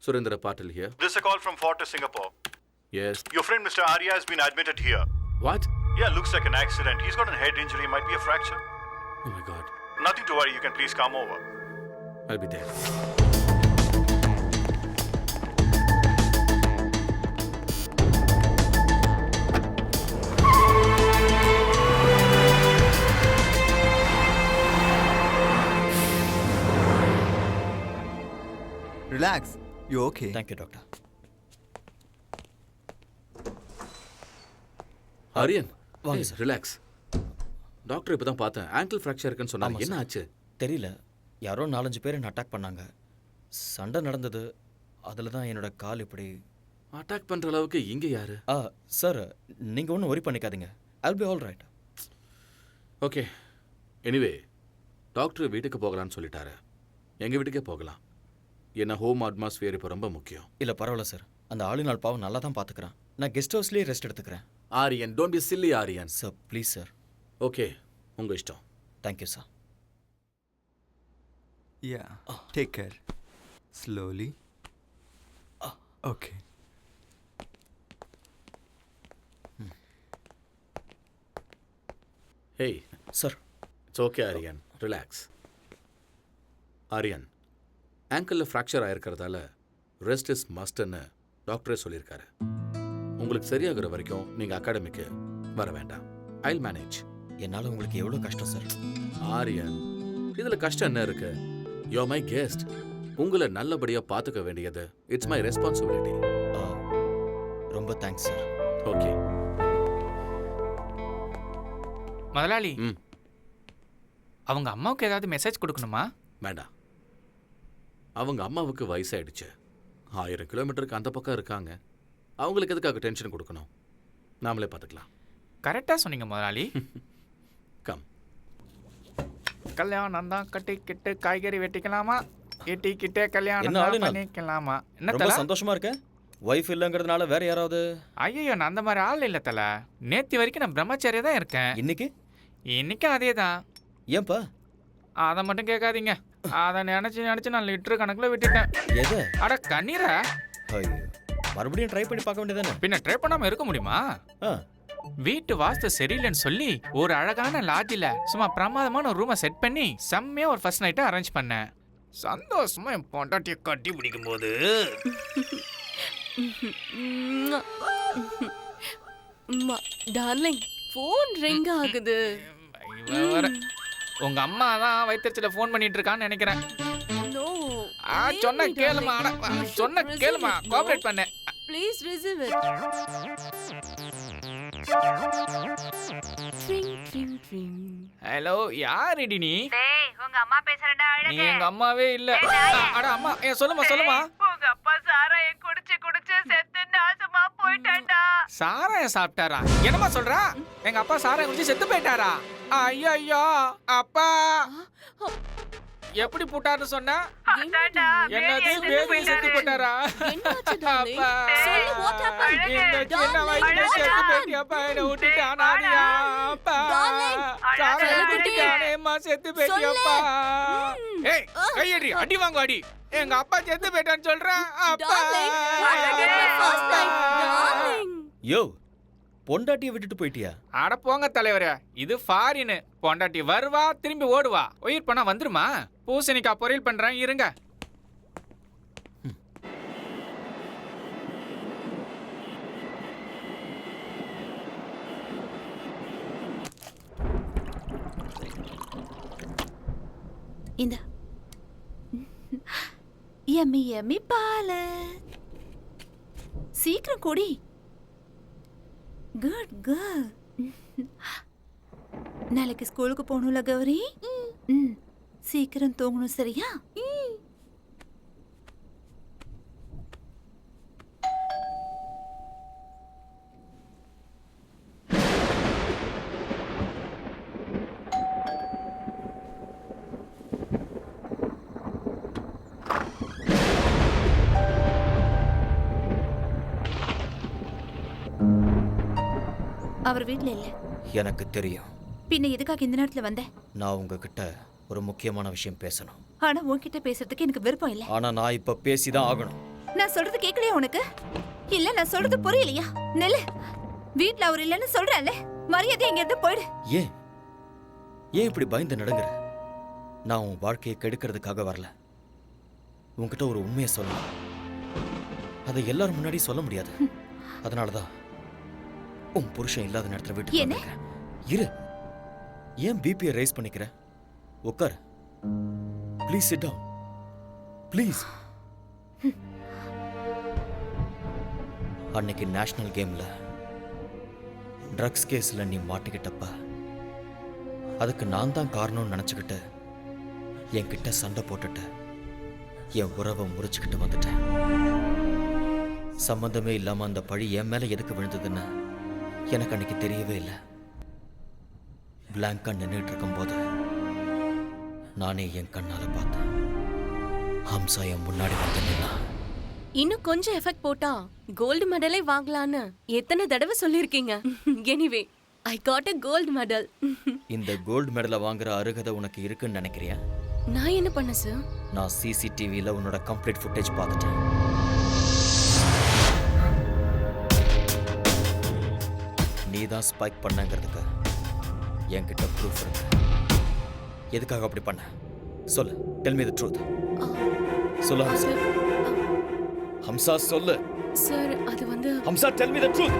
Surendra Patil here. This is a call from Fortis, Singapore. Yes. Your friend Mr. Arya has been admitted here. What? Yeah, looks like an accident. He's got a head injury, might be a fracture. Oh my God. Nothing to worry, you can please come over. I'll be there. Relax. You okay? Thank you, doctor. Aryan வாங்க sir. Relax. Doctor இப்போ தான் பார்த்தேன். Angle fracture இருக்குன்னு சொன்னாங்க. என்ன ஆச்சு? தெரியல. யாரோ 4-5 பேர் என்ன அட்டாக் பண்ணாங்க. சண்டை நடந்தது. அதில் தான் என்னோட கால் இப்படி. அட்டாக் பண்ணுற அளவுக்கு இங்கே யாரு? சார் நீங்கள் ஒன்றும் ஒரி பண்ணிக்காதீங்க. I'll be all right. Okay. Anyway doctor வீட்டுக்கு போகலான்னு சொல்லிட்டாரு. எங்கள் வீட்டுக்கே போகலாம். ஏன்னா ஹோம் அட்மாஸ்பியர் இப்போ ரொம்ப முக்கியம். இல்லை பரவாயில்ல சார். அந்த ஆளுநாள் பாவம் நல்லா தான் பார்த்துக்கிறேன். நான் கெஸ்ட் ஹவுஸ்லேயே ரெஸ்ட் எடுத்துக்கிறேன். Aryan, don't B chilli Aryan. Sir please sir. Okay, உங்கள் இஷ்டம். Thank you sir. Yeah. Take care. Slowly. Okay. Hey. Sir. It's okay, Aryan. Relax. Aryan, ஆங்கிளில் ஃப்ராக்சர் ஆயிருக்கிறதால ரெஸ்ட் இஸ் மஸ்ட்னு டாக்டரே சொல்லியிருக்காரு. உங்களுக்கு சரியாகிற வரைக்கும் நீங்கள் அகாடமிக்கு வர வேண்டாம். ஐல் மேனேஜ். என்னால் உங்களுக்கு எவ்வளோ கஷ்டம் சார். ஆரியன், இதில் கஷ்டம் என்ன இருக்கு? You are my guest. உங்களை நல்லபடியாக பார்த்துக்க வேண்டியது இட்ஸ் மை ரெஸ்பான்சிபிலிட்டி. ரொம்ப தேங்க்ஸ் சார். ஓகே முதலாளி, அவங்க அம்மாவுக்கு ஏதாவது மெசேஜ் கொடுக்கணுமா? வேண்டாம். அவங்க அம்மாவுக்கு வயசாயிடுச்சு. 1000 கிலோமீட்டருக்கு அந்த பக்கம் இருக்காங்க. அவங்களுக்கு எதுக்காக டென்ஷன் கொடுக்கணும்? நாமளே பார்த்துக்கலாம். கரெக்டாக சொன்னீங்க முதலாளி. கம். கல்யாணம் தான் கட்டிக்கிட்டு காய்கறி வெட்டிக்கலாமா? எட்டிக்கிட்டே என்ன கல்யாணம் ஆளுநாள்? பண்ணிக்கலாமா? ரொம்ப சந்தோஷமா இருக்க? ஒய்ஃப் இல்லைங்கிறதுனால வேற யாராவது? ஐயோ, நான் அந்த மாதிரி ஆள் இல்லை தல. நேற்று வரைக்கும் நான் பிரம்மச்சாரியா தான் இருக்கேன். இன்னைக்கும் அதே தான். ஏன்பா? அதை மட்டும் கேட்காதீங்க. அதை நினைச்சு நான் லிட்டர் கணக்கில் விட்டுட்டேன். எது? அட கண்ணீரா? ஐயோ, மறுபடியும் ட்ரை பண்ணி பார்க்க வேண்டியதானே? பின்ன ட்ரை பண்ணாம இருக்க முடியுமா? வீட்டு வாஸ்து சரியில்லைன்னு சொல்லி ஒரு அழகான லாட்ஜில் சும்மா பிரமாதமான ஒரு ரூமை செட் பண்ணி செம்மையா ஒரு ஃபர்ஸ்ட் நைட்டை அரேஞ்ச் பண்ணேன். சந்தோஷமா என் பொண்டாட்டியை கட்டி பிடிக்கும் போது டார்லிங், ஃபோன் ரிங் ஆகுது. உங்க அம்மா தான் வயிற்றுல ஃபோன் பண்ணிட்டு இருக்கான்னு நினைக்கிறேன். சொன்ன கேளுமா, சொன்ன கேளுமா, கோஆபரேட் பண்ண. Please receive it. ஹலோ, யாருடி நீ? டேய், உங்க அம்மா பேசுறடா. நீ எங்க அம்மாவே இல்ல. அட அம்மா, சொல்லுமா. உங்க அப்பா சாராய குடிச்சு செத்து நாசமா போயிட்டான்டா. சாராயம் சாப்பிட்டாரா? என்னமா சொல்றா? எங்க அப்பா சாராயம் குடிச்சு செத்து போயிட்டாரா? ஐயோ, அப்பா எப்படி போட்டாருன்னு சொன்னா? என்னது, பேபி செத்து போட்டாரா? அப்பா, இந்த சின்ன வயசுல செத்து போயிட்டியாப்பா, என்னை விட்டுட்டு அனாதையா? அப்பா, சாராயம் குடிக்கானேம்மா செத்து போயிட்டியாப்பா. ஏய், கையடி, அடி வாங்க அடி. எங்க அப்பா செத்து போயிட்டான்னு சொல்றேன். அப்பா, யோ, பொண்டாட்டியை விட்டுட்டு போயிட்டியா? அட போங்க தலைவரே, இது ஃபாரின். பொண்டாட்டி வருவா, திரும்பி ஓடுவா. உயிர் பண்ணா வந்துருமா? பூசணிக்காய் பொரியல் பண்றேன், இருங்க. இந்த யம்மி யம்மி பால் சீக்கிரம் குடி. Good girl. நாளைக்கு ஸ்கூலுக்கு போகணும்ல கௌரி? சீக்கிரம் தூங்கணும், சரியா? அவர் வீட்ல இல்ல. எனக்கு தெரியும். பின்ன எதுக்காக இந்த நேரத்துல வந்த? நான் உங்ககிட்ட ஒரு முக்கியமான விஷயம் பேசணும். ஆனா உன்கிட்ட பேசுறதுக்கு எனக்கு விருப்பம் இல்ல. ஆனா நான் இப்ப பேசிதான் ஆகணும். நான் சொல்றது கேட்கலையா உனக்கு? இல்ல நான் சொல்றது புரியலையா? நெல்லு, வீட்ல அவர் இல்லன்னு சொல்றேன்ல, மரியாதை எங்க இருந்து போயிடு. ஏன் இப்படி பயந்து நடுங்குற? நான் உன் வாழ்க்கையை கெடுக்கிறதுக்காக வரல. உன்கிட்ட ஒரு உண்மையை சொல்லணும். அதை எல்லாரும் முன்னாடி சொல்ல முடியாது. அதனாலதான் உன் புருஷன் இல்லாத நேரத்துல வீட்டுக்கு வந்திருக்கேன். இரு, ஏன் பிபியை ரைஸ் பண்ணிக்கிற? உட்கார். Please sit down. ப்ளீஸ். அன்னைக்கு நேஷனல் கேம்ல ட்ரக்ஸ் கேஸ்ல நீ மாட்டிக்கிட்டப்ப அதுக்கு நான் தான் காரணம்னு நினைச்சுக்கிட்டு என்கிட்ட சண்டை போட்டுட்டு என் உறவை முறிச்சுக்கிட்டு வந்துட்டேன். சம்பந்தமே இல்லாம அந்த பழி என் மேல எதுக்கு விழுந்ததுன்னு எனக்கு அன்னைக்கு தெரியவே இல்லை. பிளாங்கா நின்றுட்டு இருக்கும்போது நானே என் கண்ணால பார்த்தேன். ஹம்சா என் முன்னாடி வந்து நின்னா. இன்னும் கொஞ்சம் எஃபெக்ட் போட்டா கோல்டு மெடலே வாங்கலான்னு எத்தனை தடவை சொல்லிருக்கீங்க. Anyway, I got a gold medal. இந்த கோல்டு மெடலை வாங்குற அருகதை உனக்கு இருக்குன்னு நினைக்கிறியா? நான் என்ன பண்ண சார்? நான் சிசிடிவில உன்னோட கம்ப்ளீட் ஃபுட்டேஜ் பார்த்துட்டேன். நீ தான் ஸ்பைக் பண்ணங்கிறதுக்கு என்கிட்ட ப்ரூஃப் இருக்கு. எதுக்காக அப்படி பண்ண? சொல்லு. Tell me the truth. சொல்லு ஹம்சா. ஹம்சா சொல்லு. சார், அது வந்து Hamsa, tell me the truth.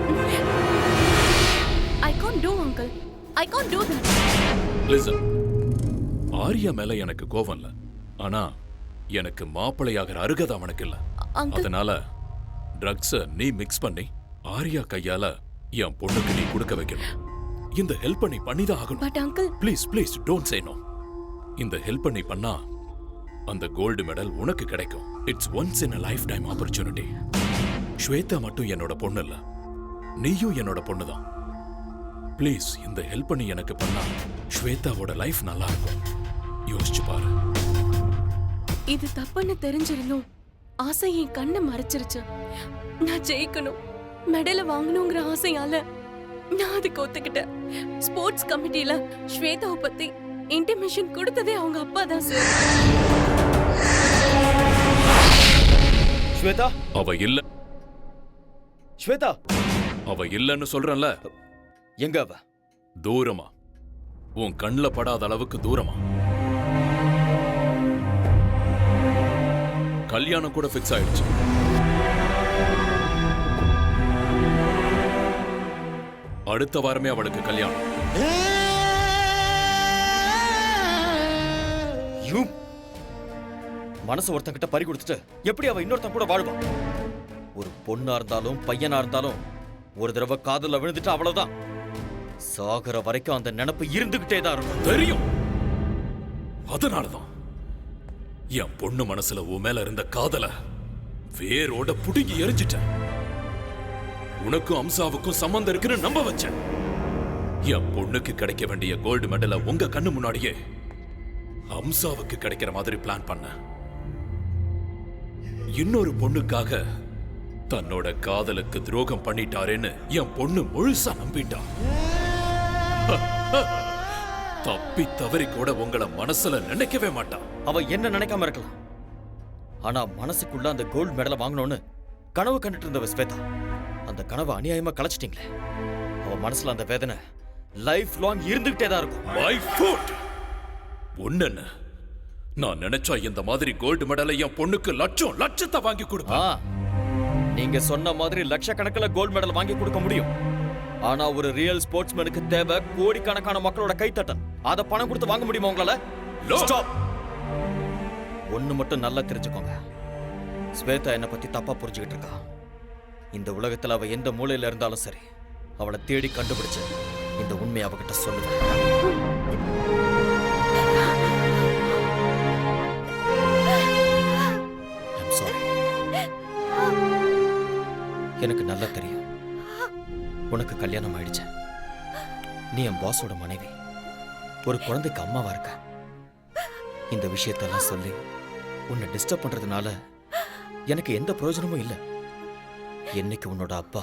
I can't do, uncle. I can't do that. Listen, Aarya மேல எனக்கு கோவம் இல்ல. ஆனா எனக்கு மாப்பிள்ளையாகிற அருகதை அவனுக்கு இல்ல. அதனால ட்ரக்ஸ நீ மிக்ஸ் பண்ணி ஆரியா கையால என் பொண்ணுக்கு நீ கொடுக்க வைக்கணும். இந்த ஹெல்ப் பண்ணி பண்ணிதான் ஆகணும். But uncle, please don't say no. இந்த ஹெல்ப் பண்ணி பண்ணா அந்த கோல்டு மெடல் உனக்கு கிடைக்கும். It's once in a lifetime opportunity. Shweta மட்டும் என்னோட பொண்ணு இல்ல, நீயும் என்னோட பொண்ணு தான். ப்ளீஸ் இந்த ஹெல்ப் பண்ணி எனக்கு பண்ணா ஸ்வேதாவோட லைஃப் நல்லா இருக்கும். யோசிச்சு பாரு. இது தப்புன்னு தெரிஞ்சிருந்தோம் ஆசை என் கண்ணை மறைச்சிருச்சு. நான் ஜெயிக்கணும், மெடலை வாங்கணுங்கிற ஆசையால நான் அதுக்கு ஒத்துக்கிட்டேன். ஸ்போர்ட்ஸ் கமிட்டில ஸ்வேதாவை பத்தி இன்டிமேஷன் கொடுத்ததே அவங்க அப்பா தான் சார். ஸ்வேதா, அவ இல்ல. ஸ்வேதா, அவ இல்லன்னு சொல்றேன்ல. எங்க அவ? தூரமா, உன் கண்ணில் படாத அளவுக்கு தூரமா. கல்யாணம் கூட ஃபிக்ஸ் ஆயிடுச்சு. அடுத்த வாரமே அவளுக்கு கல்யாணம். மனசு ஒருத்தங்கிட்ட பறி கொடுத்துட்டு எப்படி அவ இன்னொருத்தன் கூட வாழ்வா? ஒரு பொண்ணா இருந்தாலும் பையனா இருந்தாலும் ஒரு தடவை காதல விழுந்துட்டு அவ்வளவுதான். சாகர வரைக்கும் அந்த நினைப்பு இருந்துகிட்டே தான் இருக்கும். தெரியும். அதனாலதான் என் பொண்ணு மனசுல உன் மேல இருந்த காதல வேரோட புடுங்கி எரிஞ்சிட்டேன். உனக்கும் அம்சாவுக்கும் சம்பந்தம் இருக்குன்னு நம்ப வச்சேன். என் பொண்ணுக்கு கிடைக்க வேண்டிய கோல்டு மெடலை உங்க கண்ணு முன்னாடியே அம்சாவுக்கு கிடைக்கிற மாதிரி பிளான் பண்ண. இன்னொரு பொண்ணுக்காக தன்னோட காதலுக்கு துரோகம் பண்ணிட்டாரேன்னு என் பொண்ணு முழுசா நம்பிட்டா. தப்பி தவறி கூட உங்களை மனசுல நினைக்கவே மாட்டான். அவ என்ன நினைக்காம இருக்கலாம், ஆனா மனசுக்குள்ள அந்த கோல்டு மெடலை வாங்கணும்னு கனவு கண்டுட்டு இருந்தவ ஸ்வேதா. அந்த கனவை அநியாயமா கலைச்சிட்டீங்களே. அவ மனசுல அந்த வேதனை லைஃப் லாங் இருந்துகிட்டே தான் இருக்கும். My foot. ஒண்ணு, நான் நினைச்சா இந்த மாதிரி கோல்டு மெடலை என் பொண்ணுக்கு லட்சத்தை வாங்கி கொடுப்பேன். நீங்க சொன்ன மாதிரி லட்சக்கணக்கில் கோல்டு மெடல் வாங்கி கொடுக்க முடியும். ஆனா ஒரு ரியல் ஸ்போர்ட்ஸ்மேனுக்கு தேவை கோடிக்கணக்கான மக்களோட கைத்தட்டல். அத பணம் கொடுத்து வாங்க முடியுமா உங்களால? ஸ்டாப். ஒண்ணு மட்டும் நல்லா தெரிஞ்சுக்கோங்க, ஸ்வேதா என்னை பத்தி தப்பா புரிஞ்சுக்கிட்டு இருக்கா. இந்த உலகத்துல அவ எந்த மூலையில இருந்தாலும் சரி, அவளை தேடி கண்டுபிடிச்சு இந்த உண்மையை அவகிட்ட சொல்லுவேன். I'm sorry. எனக்கு நல்லா தெரியும் உனக்கு கல்யாணம் ஆயிடுச்சு. நீ என் பாஸோட மனைவி, ஒரு குழந்தைக்கு அம்மாவா இருக்க. இந்த விஷயத்தெல்லாம் சொல்லி உன்னை டிஸ்டர்ப் பண்றதுனால எனக்கு எந்த பிரயோஜனமும் இல்லை. என்னைக்கு உன்னோட அப்பா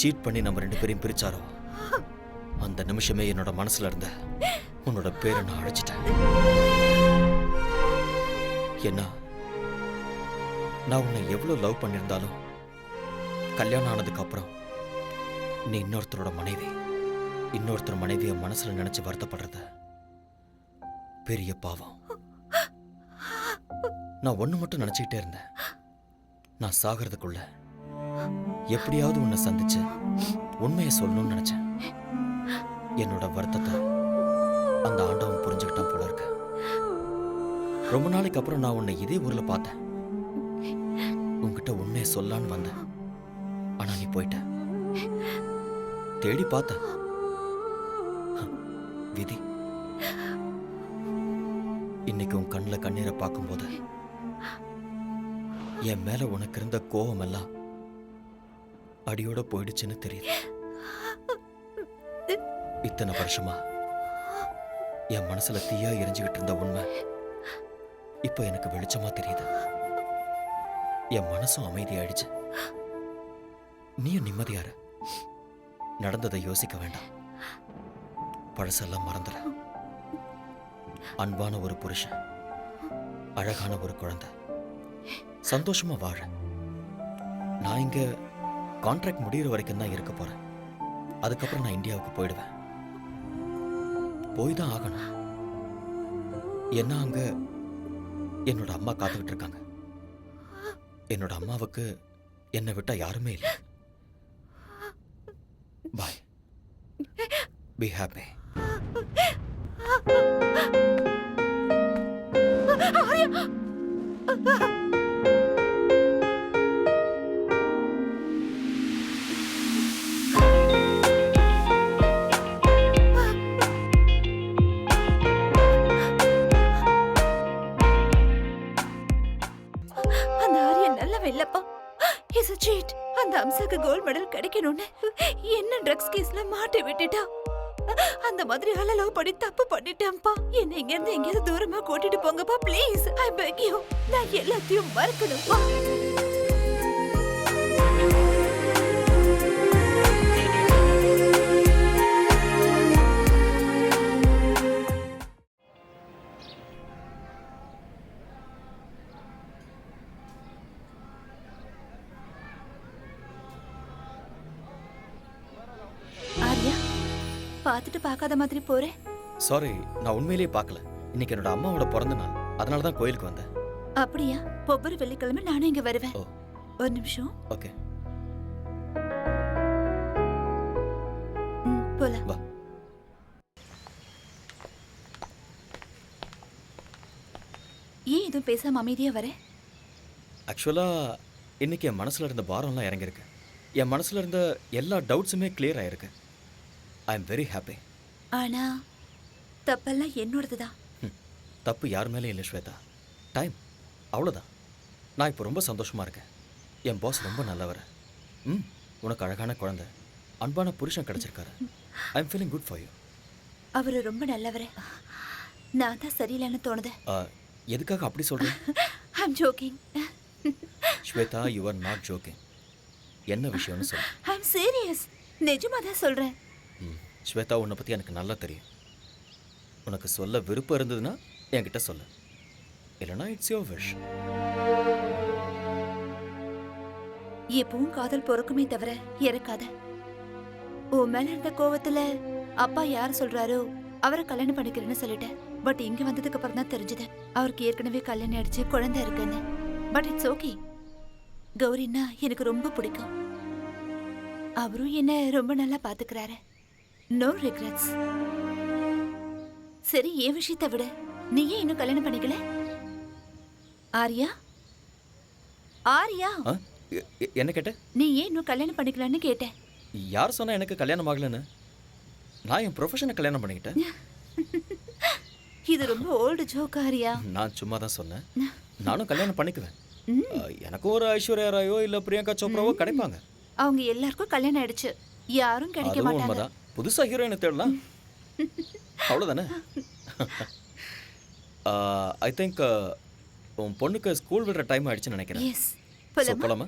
சீட் பண்ணி நம்ம 2 பேரையும் பிரிச்சாரோ அந்த நிமிஷமே என்னோட மனசுல இருந்த உன்னோட பேரை நான் அழைச்சிட்டேன். என்ன, நான் உன்னை எவ்வளவு லவ் பண்ணியிருந்தாலும் கல்யாணம் ஆனதுக்கு அப்புறம் நீ இன்னொருத்தரோட மனைவி, இன்னொருத்தர் மனைவியை மனசுல நினைச்சு வருத்தப்படுறது பெரிய பாவம். நான் ஒண்ணு மட்டும் நினைச்சுக்கிட்டே இருந்தேன், நான் சாகிறதுக்குள்ள எப்படியாவது உன்னை சந்திச்சு உண்மையை சொல்லணும்னு நினைச்சேன். என்னோட வருத்தத்தை அந்த ஆண்டவன் புரிஞ்சுக்கிட்டான் போல இருக்கு. ரொம்ப நாளைக்கு அப்புறம் நான் உன்னை இதே ஊர்ல பார்த்தேன். உன்கிட்ட உண்மையை சொல்லான்னு வந்தேன், ஆனா நீ போயிட்ட. தேடி பார்த்த விதி. இன்னைக்கு உன் கண்ணில் கண்ணீரை பார்க்கும்போது என் மேல உனக்கு இருந்த கோபம் எல்லாம் அடியோட போயிடுச்சுன்னு தெரியுது. இத்தனை வருஷமா என் மனசுல தீயா எரிஞ்சுக்கிட்டு இருந்த உண்மை இப்ப எனக்கு வெளிச்சமா தெரியுது. என் மனசும் அமைதியாயிடுச்சு. நீயும் நிம்மதியாரு. நடந்ததை யோசிக்க வேண்டாம், பழசெல்லாம் மறந்துட. அன்பான ஒரு புருஷன், அழகான ஒரு குழந்தை, சந்தோஷமா வாழ. நான் இங்க கான்ட்ராக்ட் முடிகிற வரைக்கும் தான் இருக்க போறேன். அதுக்கப்புறம் நான் இந்தியாவுக்கு போயிடுவேன். போய் தான் ஆகணும். என்ன, அங்க என்னோட அம்மா காத்துக்கிட்டு இருக்காங்க. என்னோட அம்மாவுக்கு என்னை விட்டா யாருமே இல்லை. பாய். Be happy. அந்த ஆரியன் நல்லவன் இல்லப்பா. Is a cheat. அந்த அம்சாக்கு கோல்ட் மெடல் கிடைக்கணும்னு என்ன ட்ரக்ஸ் கேஸ்ல மாட்டி விட்டுட்டா. அந்த மாதிரி ஆள லவ் பண்ணி தப்பு பண்ணிட்டேன்ப்பா. என்ன இங்க இருந்து எங்கேயாவது தூரமா கூட்டிட்டு போங்கப்பா ப்ளீஸ். I peg you. நான் எல்லாத்தையும் மறக்கணும்ப்பா. ஆர்யா, பார்த்துட்டு பார்க்காத மாதிரி போறேன். சாரி, நான் உண்மையிலேயே பார்க்கல. இன்னைக்கு என்னோட அம்மாவோட பிறந்த நாள், அதனால தான் கோயிலுக்கு வந்தேன். அப்படியா? ஒவ்வொரு வெள்ளிக்கிழமை நானும் இங்க வருவேன். ஒரு நிமிஷம். ஓகே, போலாம். வா. ஏன் எதுவும் பேசாம அமைதியா வர? ஆக்சுவலாக இன்னைக்கு என் மனசில் இருந்த பாரம்லாம் இறங்கியிருக்கு. என் மனசில் இருந்த எல்லா டவுட்ஸுமே கிளியர் ஆயிருக்கு. I am very happy. ஆனா தப்பெல்லாம் என்னோடது தான். தப்பு யார் மேலேயும் இல்லை ஸ்வேதா. டைம், அவ்வளோதான். நான் இப்போ ரொம்ப சந்தோஷமாக இருக்கேன். என் பாஸ் ரொம்ப நல்லவர். உனக்கு அழகான குழந்தை, அன்பான புருஷன் கிடச்சிருக்காரு. I am feeling good for you. அவர் ரொம்ப நல்லவர். நான் தான் சரியில்லைன்னு தோணுது. எதுக்காக அப்படி சொல்கிறேன்? I am joking. Shweta, you are not joking. என்ன விஷயம்னு சொல்லு. I am serious. நிஜமா தான் சொல்கிறேன். ஸ்வேதா, உன்னை பற்றி எனக்கு நல்லா தெரியும். உனக்கு சொல்ல விருப்பம் இருந்ததுன்னா என்கிட்ட சொல்லு, இல்லைனா இட்ஸ் யோர் விஷ். எப்பவும் காதல் பொறுக்குமே தவிர இறக்காத. உன் மேல இருந்த கோவத்துல அப்பா யார் சொல்றாரோ அவரை கல்யாணம் பண்ணிக்கிறேன்னு சொல்லிட்டேன். பட் இங்க வந்ததுக்கு அப்புறம் தான் தெரிஞ்சது அவருக்கு ஏற்கனவே கல்யாணம் ஆயிடுச்சு, குழந்தை இருக்குன்னு. But it's okay. கௌரின்னா எனக்கு ரொம்ப பிடிக்கும். அவரும் என்ன ரொம்ப நல்லா பாத்துக்கிறாரு. No regrets. சரி, என் விஷயத்தை விட நீ ஏன் இன்னும் கல்யாணம் பண்ணிக்கல? ஆர்யா, ஆர்யா, என்ன கேட்ட? நீ ஏன் இன்னும் கல்யாணம் பண்ணிக்கலான்னு கேட்டேன். யார் சொன்னா எனக்கு கல்யாணம் ஆகலன்னு? நான் என் ப்ரொஃபஷனை கல்யாணம் பண்ணிக்கிட்டேன். இது ரொம்ப ஓல்டு ஜோக் ஆர்யா. நான் சும்மா தான் சொன்னேன். நானும் கல்யாணம் பண்ணிக்குவேன். எனக்கும் ஒரு ஐஸ்வர்யா ராயோ இல்ல பிரியங்கா சோப்ராவோ கிடைப்பாங்க. அவங்க எல்லாருக்கும் கல்யாணம் ஆயிடுச்சு, யாரும் கிடைக்க மாட்டாங்க. புதுசா ஹீரோயினை தேடலாம், அவ்வளோதானே? ஐ திங்க் உன் பொண்ணுக்கு ஸ்கூல் விடுற டைம் ஆயிடுச்சுன்னு நினைக்கிறேன். எஸ், போலாமா?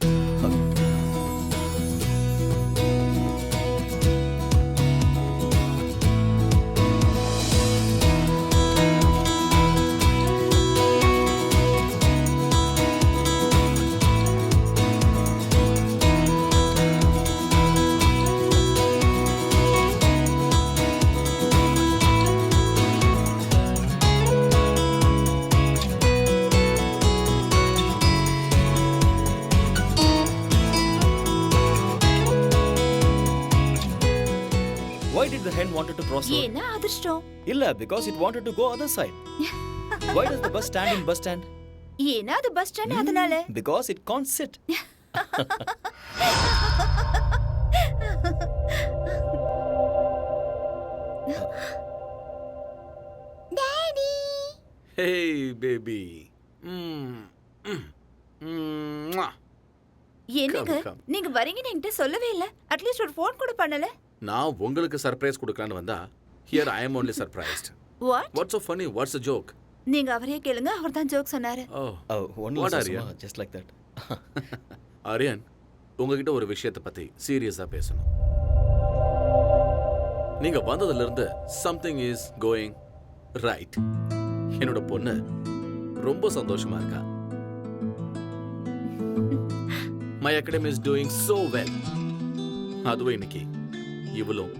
Why did the hen wanted to cross road? ஏன்னா அதிர்ஷ்டம். இல்ல, because it wanted to go other side. Why does the bus stand in bus stand? ஏன்னா அது பஸ் ஸ்டாண்ட், அதனால. Because it can't sit. Daddy. Hey baby. என்னங்க நீங்க வரீங்கன்னு என்கிட்ட சொல்லவே இல்ல. அட்லீஸ்ட் ஒரு ஃபோன் கூட பண்ணல. நான் உங்களுக்கு சர்ப்ரைஸ் கொடுக்கலான்னு வந்தா, here I am only surprised. What? What's so funny? What's the joke? நீங்க அவரே கேளுங்க, அவர் தான் ஜோக் சொன்னாரு. What Aryan? Just like that. Aryan, உங்ககிட்ட ஒரு விஷயத்தை பத்தி சீரியஸா பேசணும். நீங்க வந்ததுல இருந்து something is going right. என்னோட பொண்ணு ரொம்ப சந்தோஷமா இருக்கா. My academy is doing so well. அதுவும் இன்னைக்கு இவளும்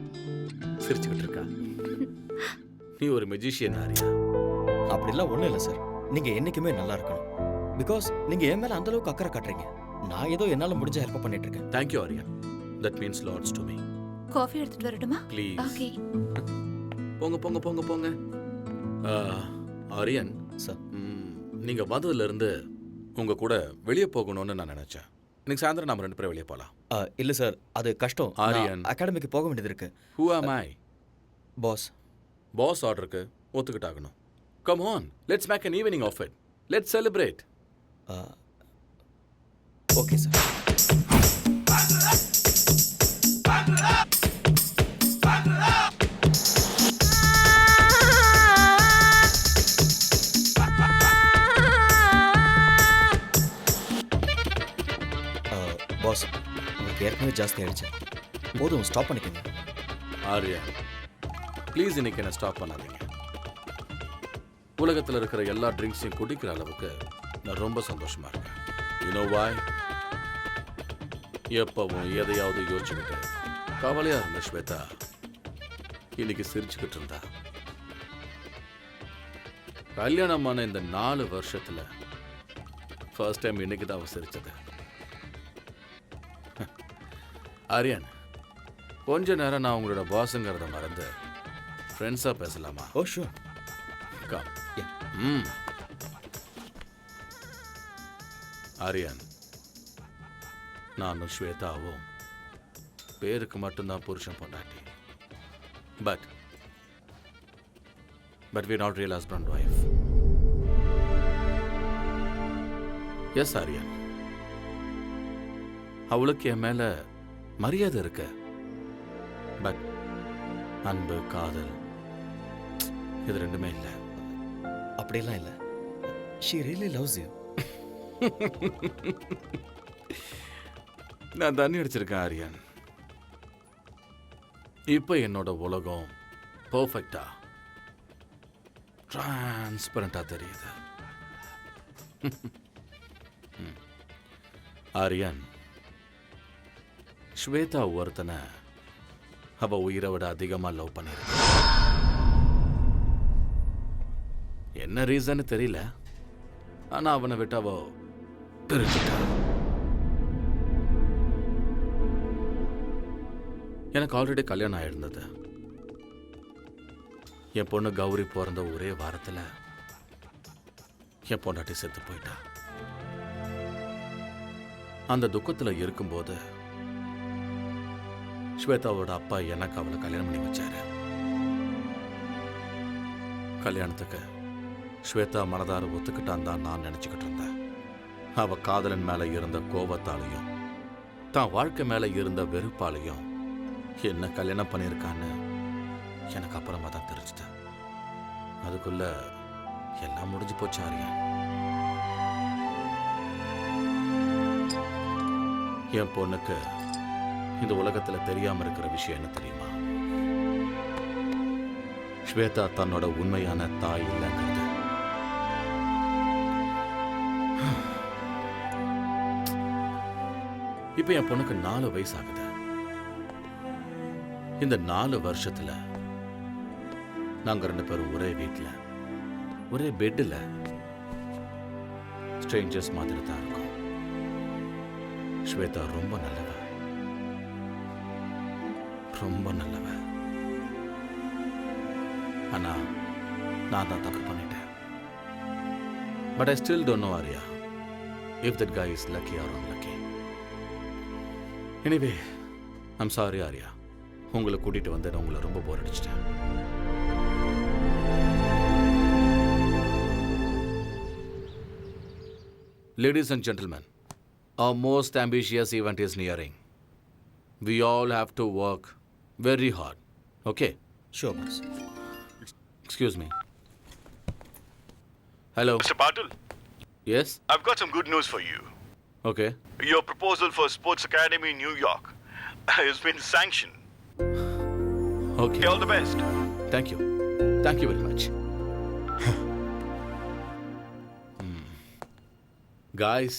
சிரிச்சுக்கிட்டு இருக்கா. நீ ஒரு மெஜிஷியன் ஆரியா. அப்படிலாம் ஒண்ணும் இல்லை சார். நீங்க என்னைக்குமே நல்லா இருக்கணும். பிகாஸ் நீங்க என் மேல அந்த அளவுக்கு அக்கறை காட்டுறீங்க. நான் ஏதோ என்னால முடிஞ்ச ஹெல்ப் பண்ணிட்டு இருக்கேன். Thank you Aarya. That means lots to me. Coffee எடுத்துட்டு வரட்டுமா? Please. ஓகே. போங்க போங்க போங்க போங்க. ஆரியன் சார், நீங்க வந்ததுல இருந்து உங்க கூட வெளியே போகணும்னு நான் நினைச்சேன். இன்னைக்கு சாயந்தரம் நாம 2 பேரும் வெளியே போலாம். இல்ல சார், அது கஷ்டம். ஆரியன், அகாடமிக்கு போக வேண்டியது இருக்கு. Who am I? Boss. Boss ஆர்டருக்கு ஒத்துக்கிட்டாகணும். Come on, let's make an evening of it. Let's celebrate. Okay sir. Boss உங்களுக்கு ஏற்கனவே ஜாஸ்தி ஆயிடுச்சு, போதும் ஸ்டாப் பண்ணிக்கோங்க. ஆர்யா ப்ளீஸ் இன்னைக்கு என்ன ஸ்டாப் பண்ணாதீங்க. உலகத்தில் இருக்கிற எல்லா ட்ரிங்க்ஸையும் குடிக்கிற அளவுக்கு நான் ரொம்ப சந்தோஷமா இருக்கேன். யூனோ வாய்? எப்பவும் எதையாவது யோசிச்சுக்கிட்டு கவலையா இருந்த ஸ்வேதா இன்னைக்கு சிரிச்சுக்கிட்டு இருந்தா. கல்யாணமான இந்த 4 வருஷத்துல ஃபர்ஸ்ட் டைம் இன்னைக்கு தான் அவ சிரிச்சது. ஆரியன், கொஞ்ச நேரம் நான் உங்களோட பாஸுங்கிறத மறந்து ஃப்ரெண்ட்ஸா பேசலாமா? ஓ ஷூர். கம். ஆரியன், நானும் ஸ்வேதாவும் பேருக்கு மட்டும்தான் புருஷன் பொண்டாட்டி. But we not real husband wife. Yes Aryan, அவளுக்கு என் மேல மரியாதை இருக்கு. பட் அன்பு, காதல் இது ரெண்டுமே இல்லை. அப்படியெல்லாம் இல்லை. she really loves you. நான் தண்ணி அடிச்சிருக்கேன் ஆரியன். இப்போ என்னோட உலகம் பர்ஃபெக்டா டிரான்ஸ்பரண்டா தெரியுது. ஆரியன், ஸ்வேதா ஒருத்தனை அவ உயிரை விட அதிகமா லவ் பண்ணிருக்கு. என்ன ரீசன் தெரியல, ஆனா அவனை விட்டு அவ பிரிச்சுட்டா. எனக்கு ஆல்ரெடி கல்யாணம் ஆயிருந்தது. என் பொண்ணு கௌரி பிறந்த ஒரே வாரத்தில் என் பொண்டாட்டி செத்து போயிட்டா. அந்த துக்கத்தில் இருக்கும்போது ஸ்வேதாவோட அப்பா எனக்கு அவளை கல்யாணம் பண்ணி வச்சாரு. கல்யாணத்துக்கு ஸ்வேதா மனதார ஒத்துக்கிட்டான் தான் நான் நினைச்சுக்கிட்டு இருந்தேன். அவ காதலன் மேல இருந்த கோபத்தாலையும் தான் வாழ்க்கை மேல இருந்த வெறுப்பாலையும் என்ன கல்யாணம் பண்ணியிருக்கான்னு எனக்கு அப்புறமா தான் தெரிஞ்சுட்டேன். அதுக்குள்ள எல்லாம் முடிஞ்சு போச்சு ஆரியா. என் பொண்ணுக்கு இந்த உலகத்துல தெரியாம இருக்கிற விஷயம் என்ன தெரியுமா? ஸ்வேதா தன்னோட உண்மையான தாய் இல்லைங்கிறது. இப்ப என் பொண்ணுக்கு 4 வயசு ஆகுது. இந்த 4 வருஷத்துல நாங்க 2 பேரும் ஒரே வீட்டில், ஒரே பெட்டில் ஸ்ட்ரேஞ்சர்ஸ் மாதிரி தான் இருக்கோம். ஸ்வேதா ரொம்ப நல்லவ, ரொம்ப நல்லவ. ஆனா நான் தான் தப்பு பண்ணிட்டேன். But I still don't know Aarya if that guy is lucky or unlucky. Anyway I'm sorry Aarya, உங்களை கூட்டிட்டு வந்து நான் உங்களை ரொம்ப போர் அடிச்சிட்டேன். Ladies and gentlemen, our most ambitious event is nearing. We all have to work very hard. Okay? Sure, boss. Excuse me. Hello. Mr. Patil? Yes? I've got some good news for you. Okay. Your proposal for Sports Academy in New York has been sanctioned. Okay. All the best. Thank you. Thank you very much. Guys,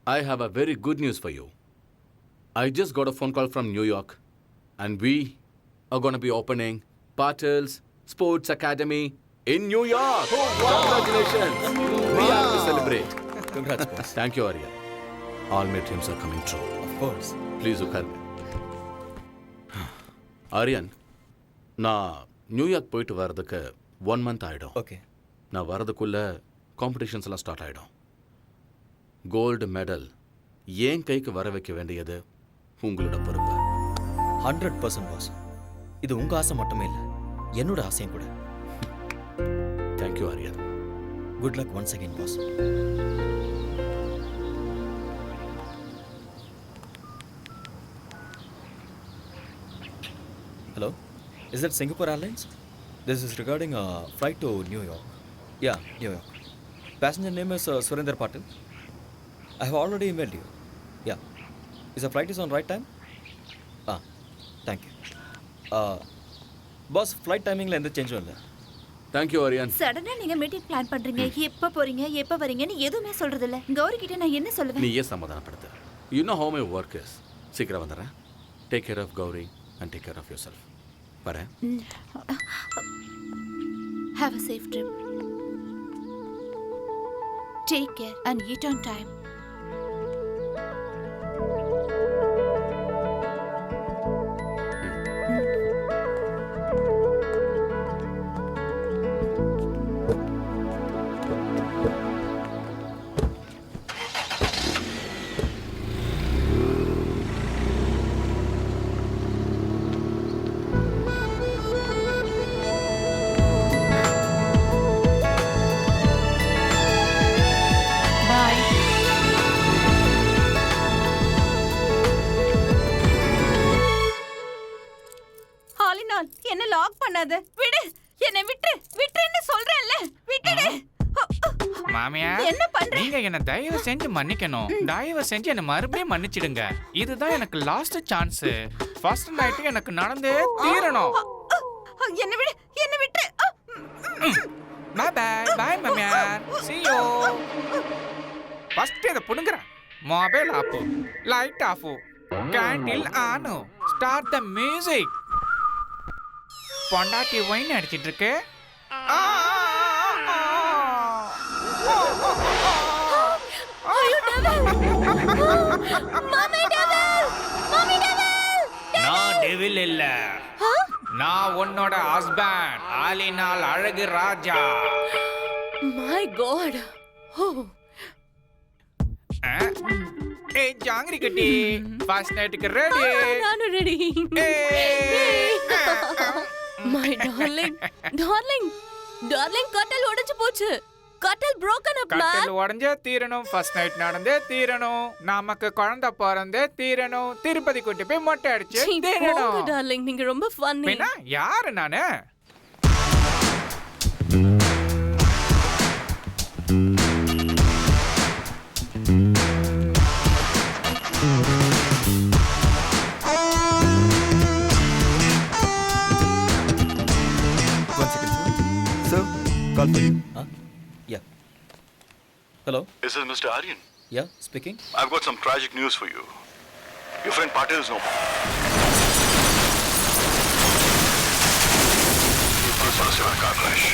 I have a very good news for you. I just got a phone call from New York, and we are going to be opening Patil's Sports Academy in New York. Oh, wow. Congratulations. We have to celebrate. Congrats, boss. Thank you, Arya. All my dreams are coming true. Of course. Please look at me. Aryan, நான் New York போயிட்டு வர்றதுக்கு 1 month ஆகிடும். Okay. நான் வர்றதுக்குள்ள competitions எல்லாம் start ஆகிடும். Gold medal ஏன் கைக்கு வர வைக்க வேண்டியது உங்களோட பொறுப்பு. 100% பாஸ். இது உங்க ஆசை மட்டுமே இல்லை, என்னோட ஆசையும் கூட. Thank you Aryan. Good luck once again boss. Hello, is that Singapore Airlines? This is regarding a flight to New York. Yeah, New York. Passenger name is Surinder Patil. I have already emailed you. Yeah is a flight is on right time thank you boss flight டைமிங்கில் எந்த சேஞ்சும் இல்லை. Thank you Aryan. சடனா நீங்க meeting plan பண்றீங்க, எப்ப போறீங்க எப்ப வரீங்கன்னு எதுவுமே சொல்றது இல்ல. கௌரி கிட்ட நான் என்ன சொல்லுவேன்? நீ ஏன் சமாதானப்படுத்து? You know how my work is. சீக்கிரம் வந்துடுறேன். Take care of Gauri and take care of yourself. வரேன். Have a safe trip. Take care and eat on time. என்ன லாக் பண்ணாத. விடு, என்ன விட்டு விட்டுன்னு சொல்றேன்ல, விட்டுடு. மாமியா, என்ன பண்ற? நீங்க என்ன தயவு செஞ்சு மன்னிக்கணும். தயவு செஞ்சு என்ன மறுபடியும் மன்னிச்சிடுங்க. இதுதான் எனக்கு லாஸ்ட் சான்ஸ். ஃபர்ஸ்ட் நைட் எனக்கு நடந்தே தீரணும். என்ன விடு, என்ன விட்டு. பை பை பை மாமியா. see you. ஃபர்ஸ்ட் இத புடுங்கற. Mobile off, light off, candle on, start the music. பொண்டாட்டி வைன் அடிச்சிட்டு இருக்கு. நான் டெவில் இல்ல, நான் உன்னோட ஹஸ்பண்ட், ஆலினால் அழகு ராஜா. My God. ஏய் ஜாங்கிரி கட்டி, ஃபர்ஸ்ட் நைட்டுக்கு ரெடி? நானும் ready. My darling, darling, darling, கட்டல் உடைஞ்சு போச்சு. கட்டல் broken up man. கட்டல் உடைஞ்சே தீரணும். ஃபர்ஸ்ட் நைட் நடந்தே தீரணும். நமக்கு குழந்தை பிறந்தே தீரணும். திருப்பதி கூட்டி போய் மொட்டை அடிச்சு தீரணும். டார்லிங், நீங்க ரொம்ப ஃபன்னி. என்ன யாரு நானு? Sir, call for you. Yeah. Hello? This is Mr. Aryan. Yeah, speaking. I've got some tragic news for you. Your friend Patel is no more. He was in a car crash.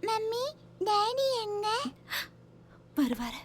Mummy, daddy எங்க? வருவாரு.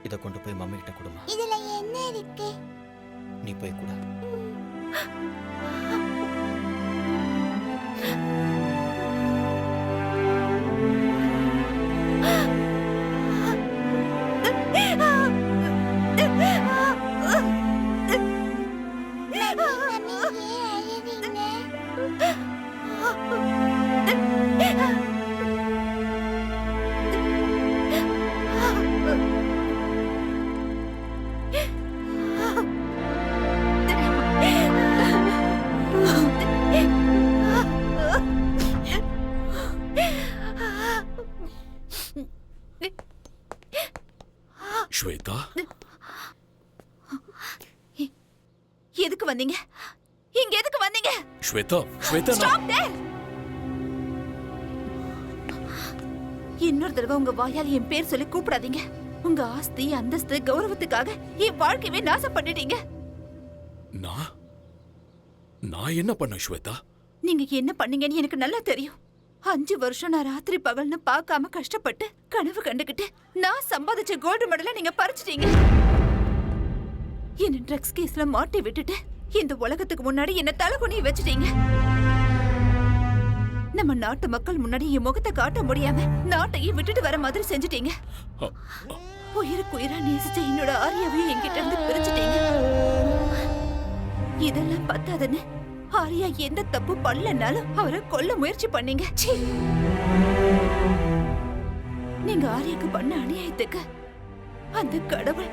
இதை கொண்டு போய் mummy கிட்ட கொடுமா. இதுல என்ன இருக்கு? நீ போய் கூட. ஸ்வேதா, எதுக்கு வந்தீங்க? இங்க எதுக்கு வந்தீங்க? Shweta, Shweta, Stop there! இன்னொரு தடவை உங்க வாயால் என் பேர் சொல்லி கூப்பிடாதீங்க. உங்க ஆஸ்தி, அந்தஸ்து, கௌரவத்துக்காக என் வாழ்க்கையவே நாசம் பண்ணிட்டீங்க. நான் என்ன பண்ண ஸ்வேதா? நீங்க என்ன பண்ணீங்கன்னு எனக்கு நல்லா தெரியும். 5 வருஷம் நான் ராத்திரி பகல்னு பார்க்காம கஷ்டப்பட்டு கனவு கண்டுகிட்டு நான் சம்பாதிச்ச கோல்டு மெடலை நீங்க பறிச்சிட்டீங்க. என்ன ட்ரக்ஸ் கேஸ்ல மாட்டி விட்டுட்டு இந்த உலகத்துக்கு முன்னாடி என்ன தலைகுனிய வச்சுட்டீங்க. நம்ம நாட்டு மக்கள் முன்னாடி என் முகத்தை காட்ட முடியாம நாட்டையே விட்டுட்டு வர மாதிரி செஞ்சுட்டீங்க. உயிருக்கு உயிரா நேசிச்ச என்னோட ஆரியாவையும் என்கிட்ட இருந்து பிரிச்சுட்டீங்க. இதெல்லாம் பத்தாதுன்னு ஆரியா எந்த தப்பு பண்ணலனாலும் அவரை கொல்ல முயற்சி பண்ணீங்க. சீ! நீங்க ஆரியாக்கு பண்ண அநியாயத்துக்கு அந்த கடவுள்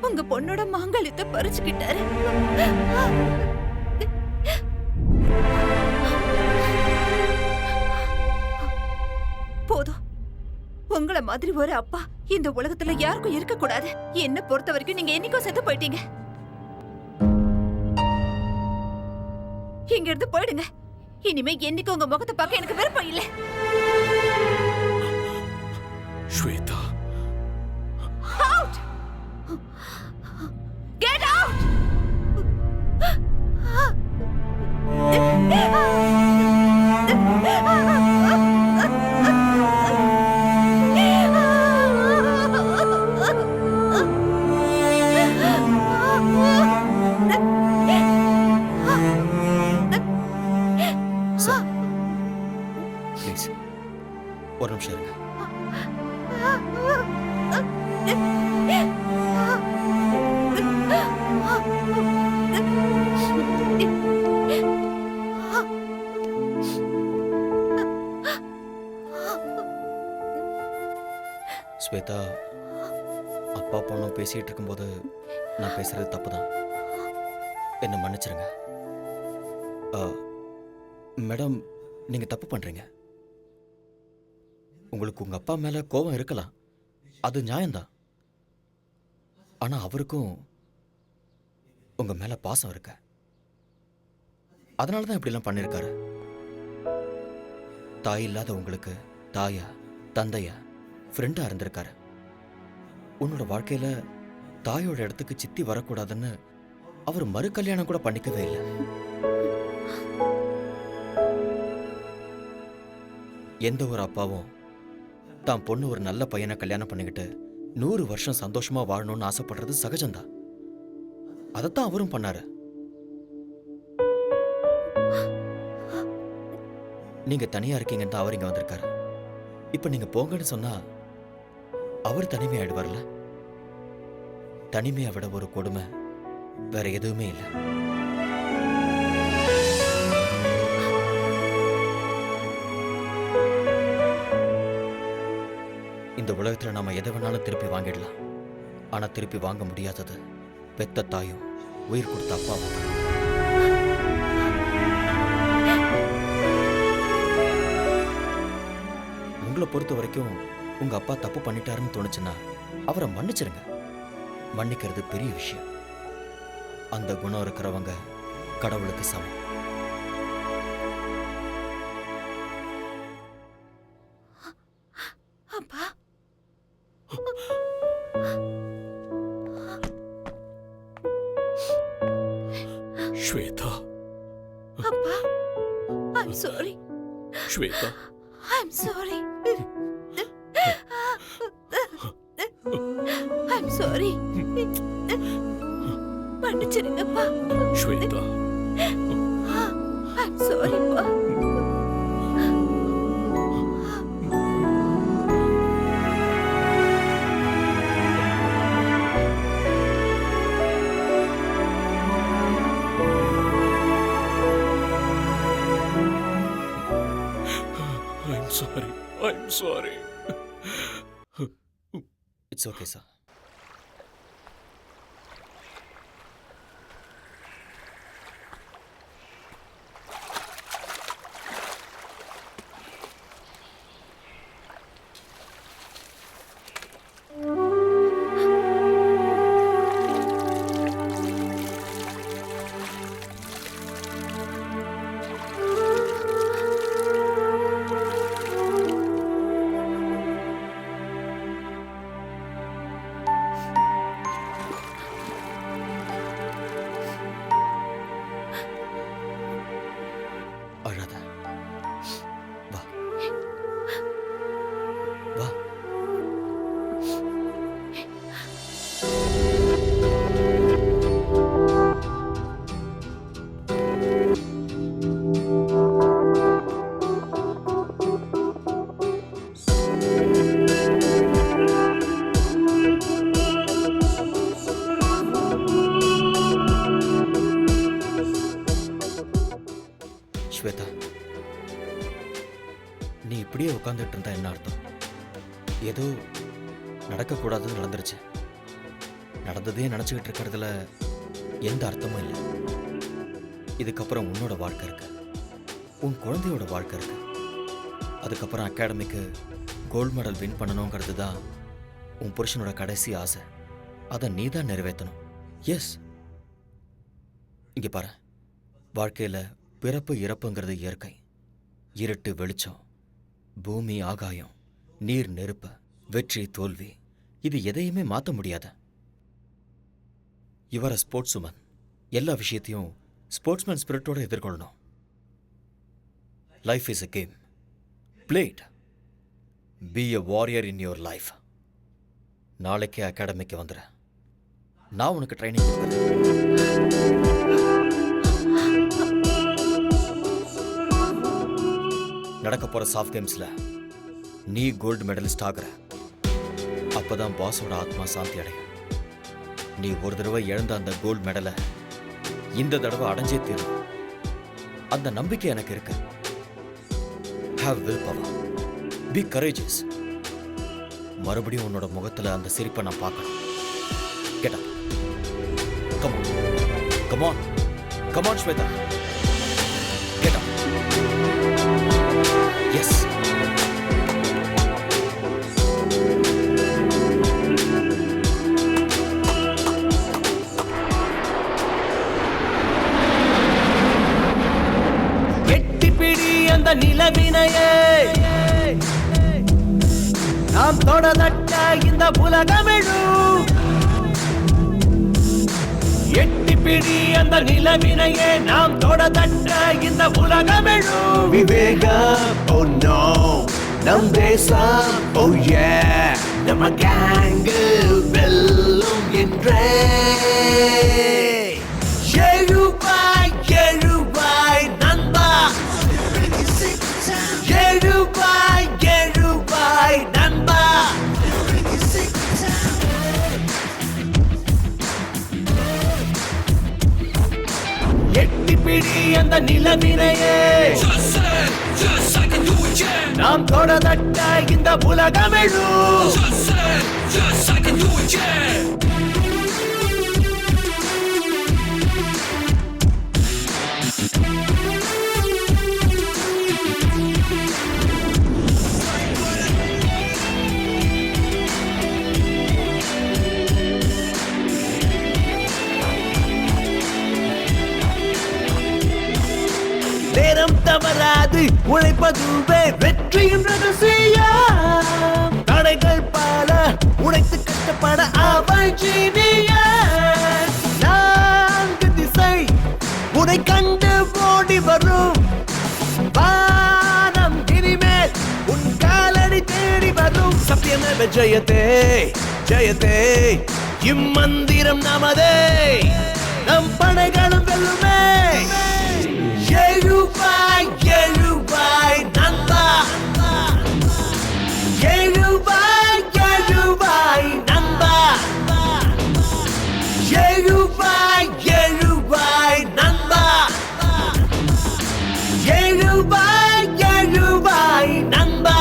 உங்க பொண்ணோட மாங்கல்யத்தை பறிச்சுக்கிட்டாரு. போதும். உங்களை மாதிரி ஒரு அப்பா இந்த உலகத்துல யாருக்கும் இருக்க கூடாது. என்ன பொறுத்த வரைக்கும் நீங்க என்னைக்கும் செத்து போயிட்டீங்க. இங்க இருந்து போயிடுங்க. இனிமே என்னைக்கு உங்க முகத்தை பார்க்க எனக்கு விருப்பம் இல்ல. Shweta, Out! Get out! Please ஒரு நிமிஷம் இருங்க. ஸ்வேதா, அப்பா பொண்ணும் பேசிட்டு இருக்கும்போது நான் பேசுறது தப்புதான். என்னை மன்னிச்சிருங்க. மேடம், நீங்க தப்பு பண்றீங்க. உங்களுக்கு உங்க அப்பா மேல கோபம் இருக்கலாம், அது நியாயம்தான். ஆனா அவருக்கும் உங்க மேல பாசம் இருக்கு. அதனாலதான் இப்படிலாம் பண்ணிருக்காரு. தாய் இல்லாத உங்களுக்கு தாயா, தந்தையா, ஃப்ரெண்டா இருந்திருக்காரு. உன்னோட வாழ்க்கையில தாயோட இடத்துக்கு சித்தி வரக்கூடாதுன்னு அவர் மறு கல்யாணம் கூட பண்ணிக்கவே இல்லை. எந்த ஒரு அப்பாவும் தான் பொண்ணு ஒரு நல்ல பையனை கல்யாணம் பண்ணிக்கிட்டு 100 வருஷம் சந்தோஷமா வாழணும்னு ஆசைப்படுறது சகஜம்தான். அதைத்தான் அவரும் பண்ணாரு. நீங்க தனியா இருக்கீங்கன்னு தான் அவர் இங்க வந்திருக்காரு. இப்ப நீங்க போங்கன்னு சொன்னா அவர் தனிமையாயிடுவார்ல. தனிமையை விட ஒரு கொடுமை வேற எதுவுமே இல்லை. இந்த உலகத்துல நாம எதை வேணாலும் திருப்பி வாங்கிடலாம். ஆனா திருப்பி வாங்க முடியாதது பெத்த தாயும் உயிர் கொடுத்த அப்பாவும் தான். உங்களை பொறுத்த வரைக்கும் உங்க அப்பா தப்பு பண்ணிட்டாருன்னு தோணுச்சுன்னா அவரை மன்னிச்சிருங்க. மன்னிக்கிறது பெரிய விஷயம். அந்த குணம் இருக்கிறவங்க கடவுளுக்கு சமம். அப்பா, ஸ்வேதா, அப்பா, I'm sorry. Shweta, I'm sorry. I'm sorry. மன்னிச்சிருங்கப்பா. Shweta, I'm sorry, பா. I'm sorry. I'm sorry. It's okay, sir. உட்காந்துட்டு இருந்தா என்ன அர்த்தம்? ஏதோ நடக்கக்கூடாதுன்னு நடந்துருச்சு. நடந்ததே நினச்சிக்கிட்டு இருக்கிறதுல எந்த அர்த்தமும் இல்லை. இதுக்கப்புறம் உன்னோட வாழ்க்கை இருக்கு, உன் குழந்தையோட வாழ்க்கை இருக்கு. அதுக்கப்புறம் அகாடமிக்கு கோல்டு மெடல் வின் பண்ணணுங்கிறது தான் உன் புருஷனோட கடைசி ஆசை. அதை நீ தான் நிறைவேற்றணும். எஸ், இங்கே பாரு, வாழ்க்கையில் பிறப்பு இறப்புங்கிறது இயற்கை. இருட்டு வெளிச்சம், பூமி ஆகாயம், நீர் நெருப்பு, வெற்றி தோல்வி, இது எதையுமே மாற்ற முடியாது. இவர ஸ்போர்ட்ஸ் உமன், எல்லா விஷயத்தையும் ஸ்போர்ட்ஸ்மேன் ஸ்பிரிட்டோட எதிர்கொள்ளணும். Life is a game, play it. Be a warrior in your life. நாளைக்கே அகாடமிக்கு வந்துடு, நான் உனக்கு ட்ரைனிங் கொடுக்குறேன். நடக்க போற சாஃப்ட் கேம்ஸ்ல நீ கோல்டு மெடலிஸ்ட் ஆகுற. அப்பதான் பாஸோட ஆத்மா சாந்தி அடையும். நீ ஒரு தடவை இழந்த அந்த கோல்டு மெடலை இந்த தடவை அடைஞ்சே தீரும். அந்த நம்பிக்கை எனக்கு இருக்கு. Have will power, be courageous. மறுபடியும் உன்னோட முகத்துல அந்த சிரிப்பை நான் பார்க்கணும். Get up, come on, come on, come on Shweta, get up. Yes, அந்த நிலவினையே நாம் தொடதட்ட இந்த உலகமெழும். எட்டி பிடி அந்த நிலவினையே நாம் தொடதட்ட இந்த உலகமெழும். விவேகம், oh no, நம் தேசம், oh yeah, நம்ம கேங்கு வெல்லும் என்றே. எழுவாய் எழுவாய் நண்பா, எழுவாய் எழுவாய் நண்பா. எட்டி பிடி அந்த நிலவினையே நாம் தொடதட்ட இந்த உலகமெழும். நேரம் தவறாது உழைப்பதுவே வெற்றியின் ரகசியம். தடைகள் பல உழைத்து கஷ்டப்பட அவள் ஜீனியஸ். நான்கு திசை உன்னை கண்டு ஓடி வரும். வானம் இனிமேல் உன் காலடி தேடி வரும். சத்தியமேவ ஜெயதே ஜெயதே, இம்மந்திரம் நமதே, நம் படைகளும் வெல்லுமே. எழுவாய் எழுவாய் நண்பா, எழுவாய் எழுவாய் நண்பா, எழுவாய் எழுவாய் நண்பா, எழுவாய் எழுவாய் நண்பா.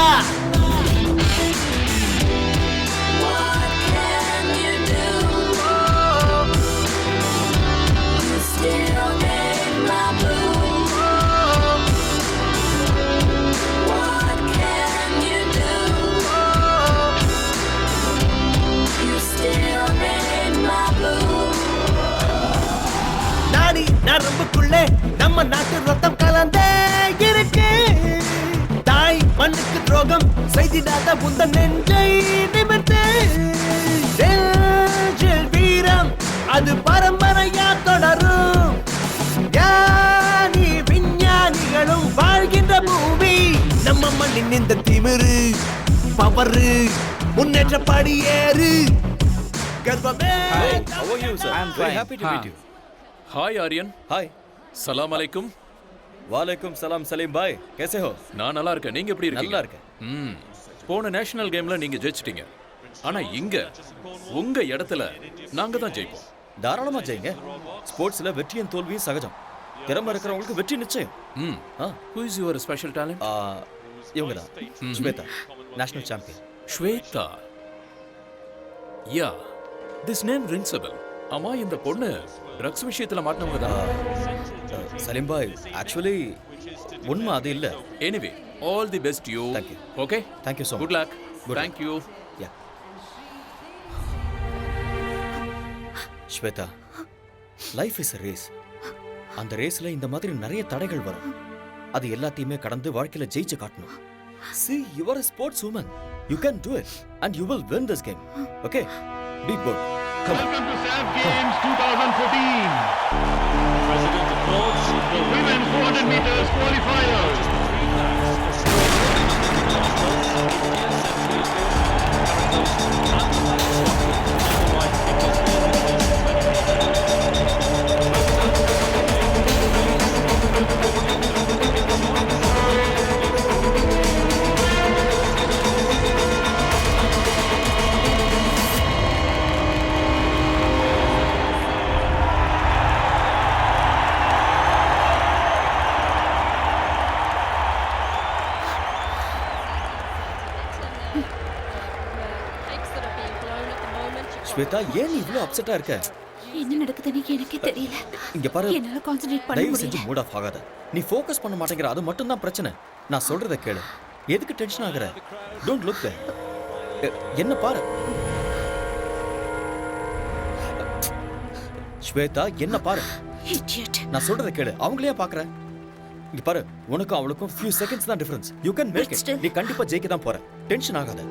நரம்புக்குள்ளே நம்ம நாட்டு ரத்தம் கலந்தே இருக்கு. தாய் மண்ணுக்கு துரோகம் செய்திடாத உந்த நெஞ்சை நிமிர்த்து. வீரம் அது பரம்பரையா தொடரும். ஞானி விஞ்ஞானிகளும் வாழ்கின்ற பூமி நம்ம மண்ணின் இந்த திமிரு பவரு முன்னேற்ற படியேறு. கர்வமே. How are you, sir? I'm very happy to meet you. हाय आर्यन. हाय. सलाम अलैकुम. वालेकुम सलाम सलीम भाई, कैसे हो? நான் நல்லா இருக்கேன். நீங்க எப்படி இருக்கீங்க? நல்லா இருக்கேன். போன நேஷனல் கேம்ல நீங்க ஜெயிச்சிட்டீங்க. ஆனா இங்க உங்க இடத்துல நாங்க தான் ஜெயிப்போம். தாராளமா ஜெயிங்க. ஸ்போர்ட்ஸ்ல வெற்றியும் தோல்வியும் சகஜம். திறமை இருக்கிறவங்களுக்கு வெற்றி நிச்சயம். Who is your special talent? இவங்க தான் Shweta, national champion. Shweta, yeah, this name rings a bell. ஆமா, இந்த பொண்ணு ட்ரக்ஸ் விஷயத்துல மாட்டினவங்க தான். சலீம் பாய், ஆக்சுவலி உண்மை அது இல்ல. Anyway, all the best you. Thank you. Okay, Thank you so much. Good luck. Good Thank you. Yeah. Shweta, life is a race. அந்த ரேஸ்ல இந்த மாதிரி நிறைய தடைகள் வரும். அது எல்லாத்தையுமே கடந்து வாழ்க்கையில ஜெயிச்சு காட்டணும். See, you are a sports woman. You can do it and you will win this game. Okay? Be good. Come on. Welcome to SAF Games 2014. President applauds the Women's 400 meters qualifiers. Shweta, ஏன் நீ இவ்ளோ அப்செட்டா இருக்க? என்ன நடக்குதுன்னு எனக்கே தெரியல. இங்க பாரு, என்னால கான்சென்ட்ரேட் பண்ண தயவு முடியல. செஞ்சு மூட் ஆஃப் ஆகாத. நீ ஃபோக்கஸ் பண்ண மாட்டேங்கிற, அது மட்டும் தான் பிரச்சனை. நான் சொல்றத கேளு. எதுக்கு டென்ஷன் ஆகுற? Don't look there. என்ன பாரு ஸ்வேதா, என்ன பாரு. Idiot. நான் சொல்றத கேளு. அவங்களே பாக்குற. இங்க பாரு, உனக்கும் அவளுக்கும் few seconds தான் difference. You can make it. நீ கண்டிப்பா ஜெயிக்க தான் போற. டென்ஷன் ஆகாத.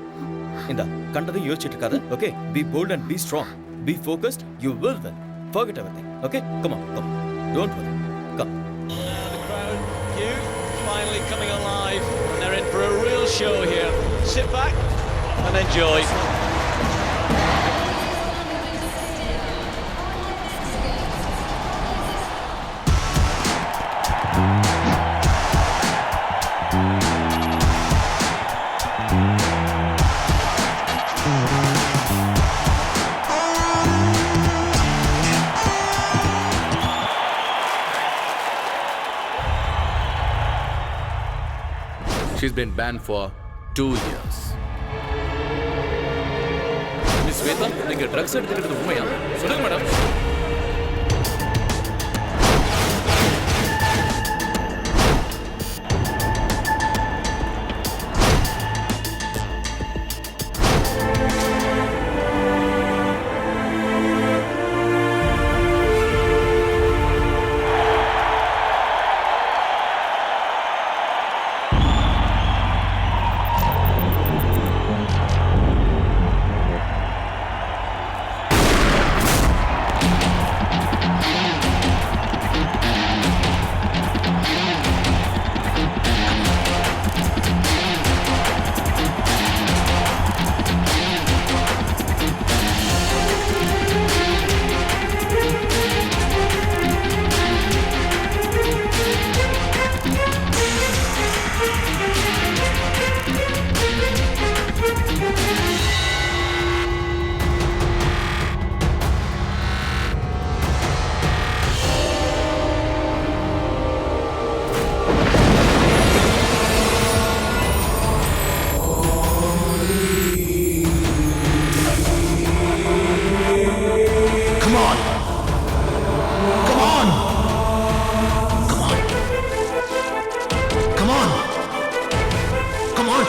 இந்த கண்டதையும் யோசிச்சுட்டு இருக்காத. Okay? Be bold and be strong. Be focused. You will win. Forget everything. Okay? Come on, come on. Don't worry. Come. The crowd, you finally coming alive, and they're in for a real show here. Sit back and enjoy. She's been banned for 2 years. Miss Shweta, நீங்க drugs எடுத்துக்கிட்டது உண்மையா? சொல்லுங்க madam.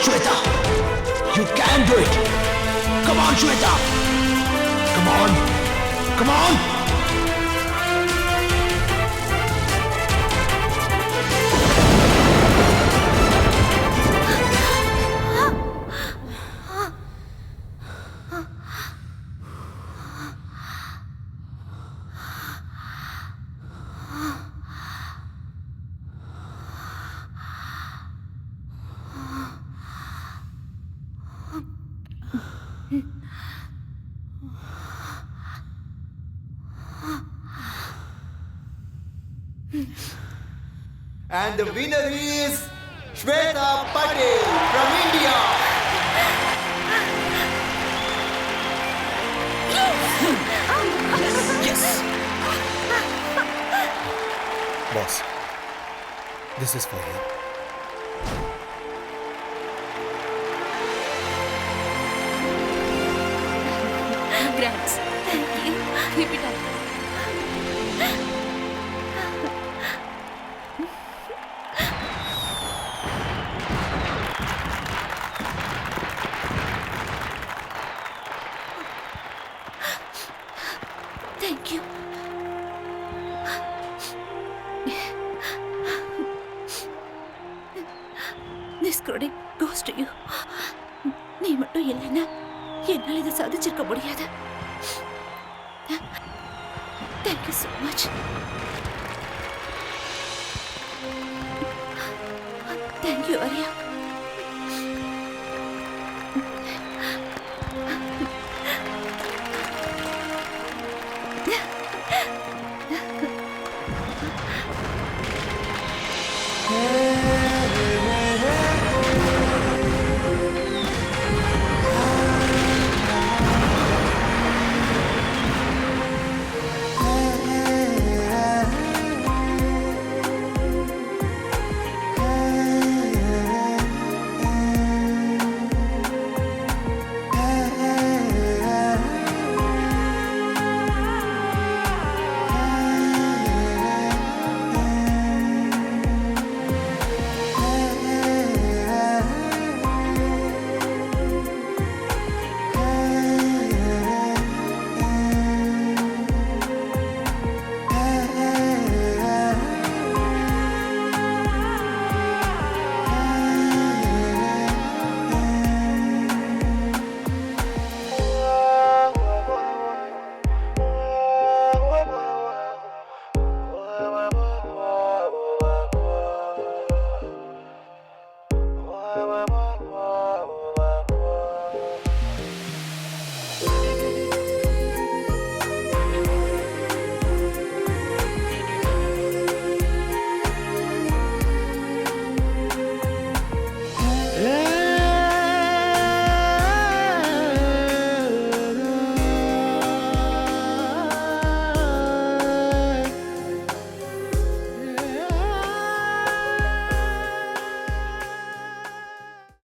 Shweta! You can do it! Come on, Shweta! Come on! Come on! And the winner is Shweta Patel from India. Yes. Boss, this is for you. Congrats. Thank you. Keep it up. Thank you. This credit goes to you. நீ மட்டும் இல்லைன்னா என்னால் இதை சாதிச்சிருக்க முடியாது. Thank you so much. Thank you, Arya.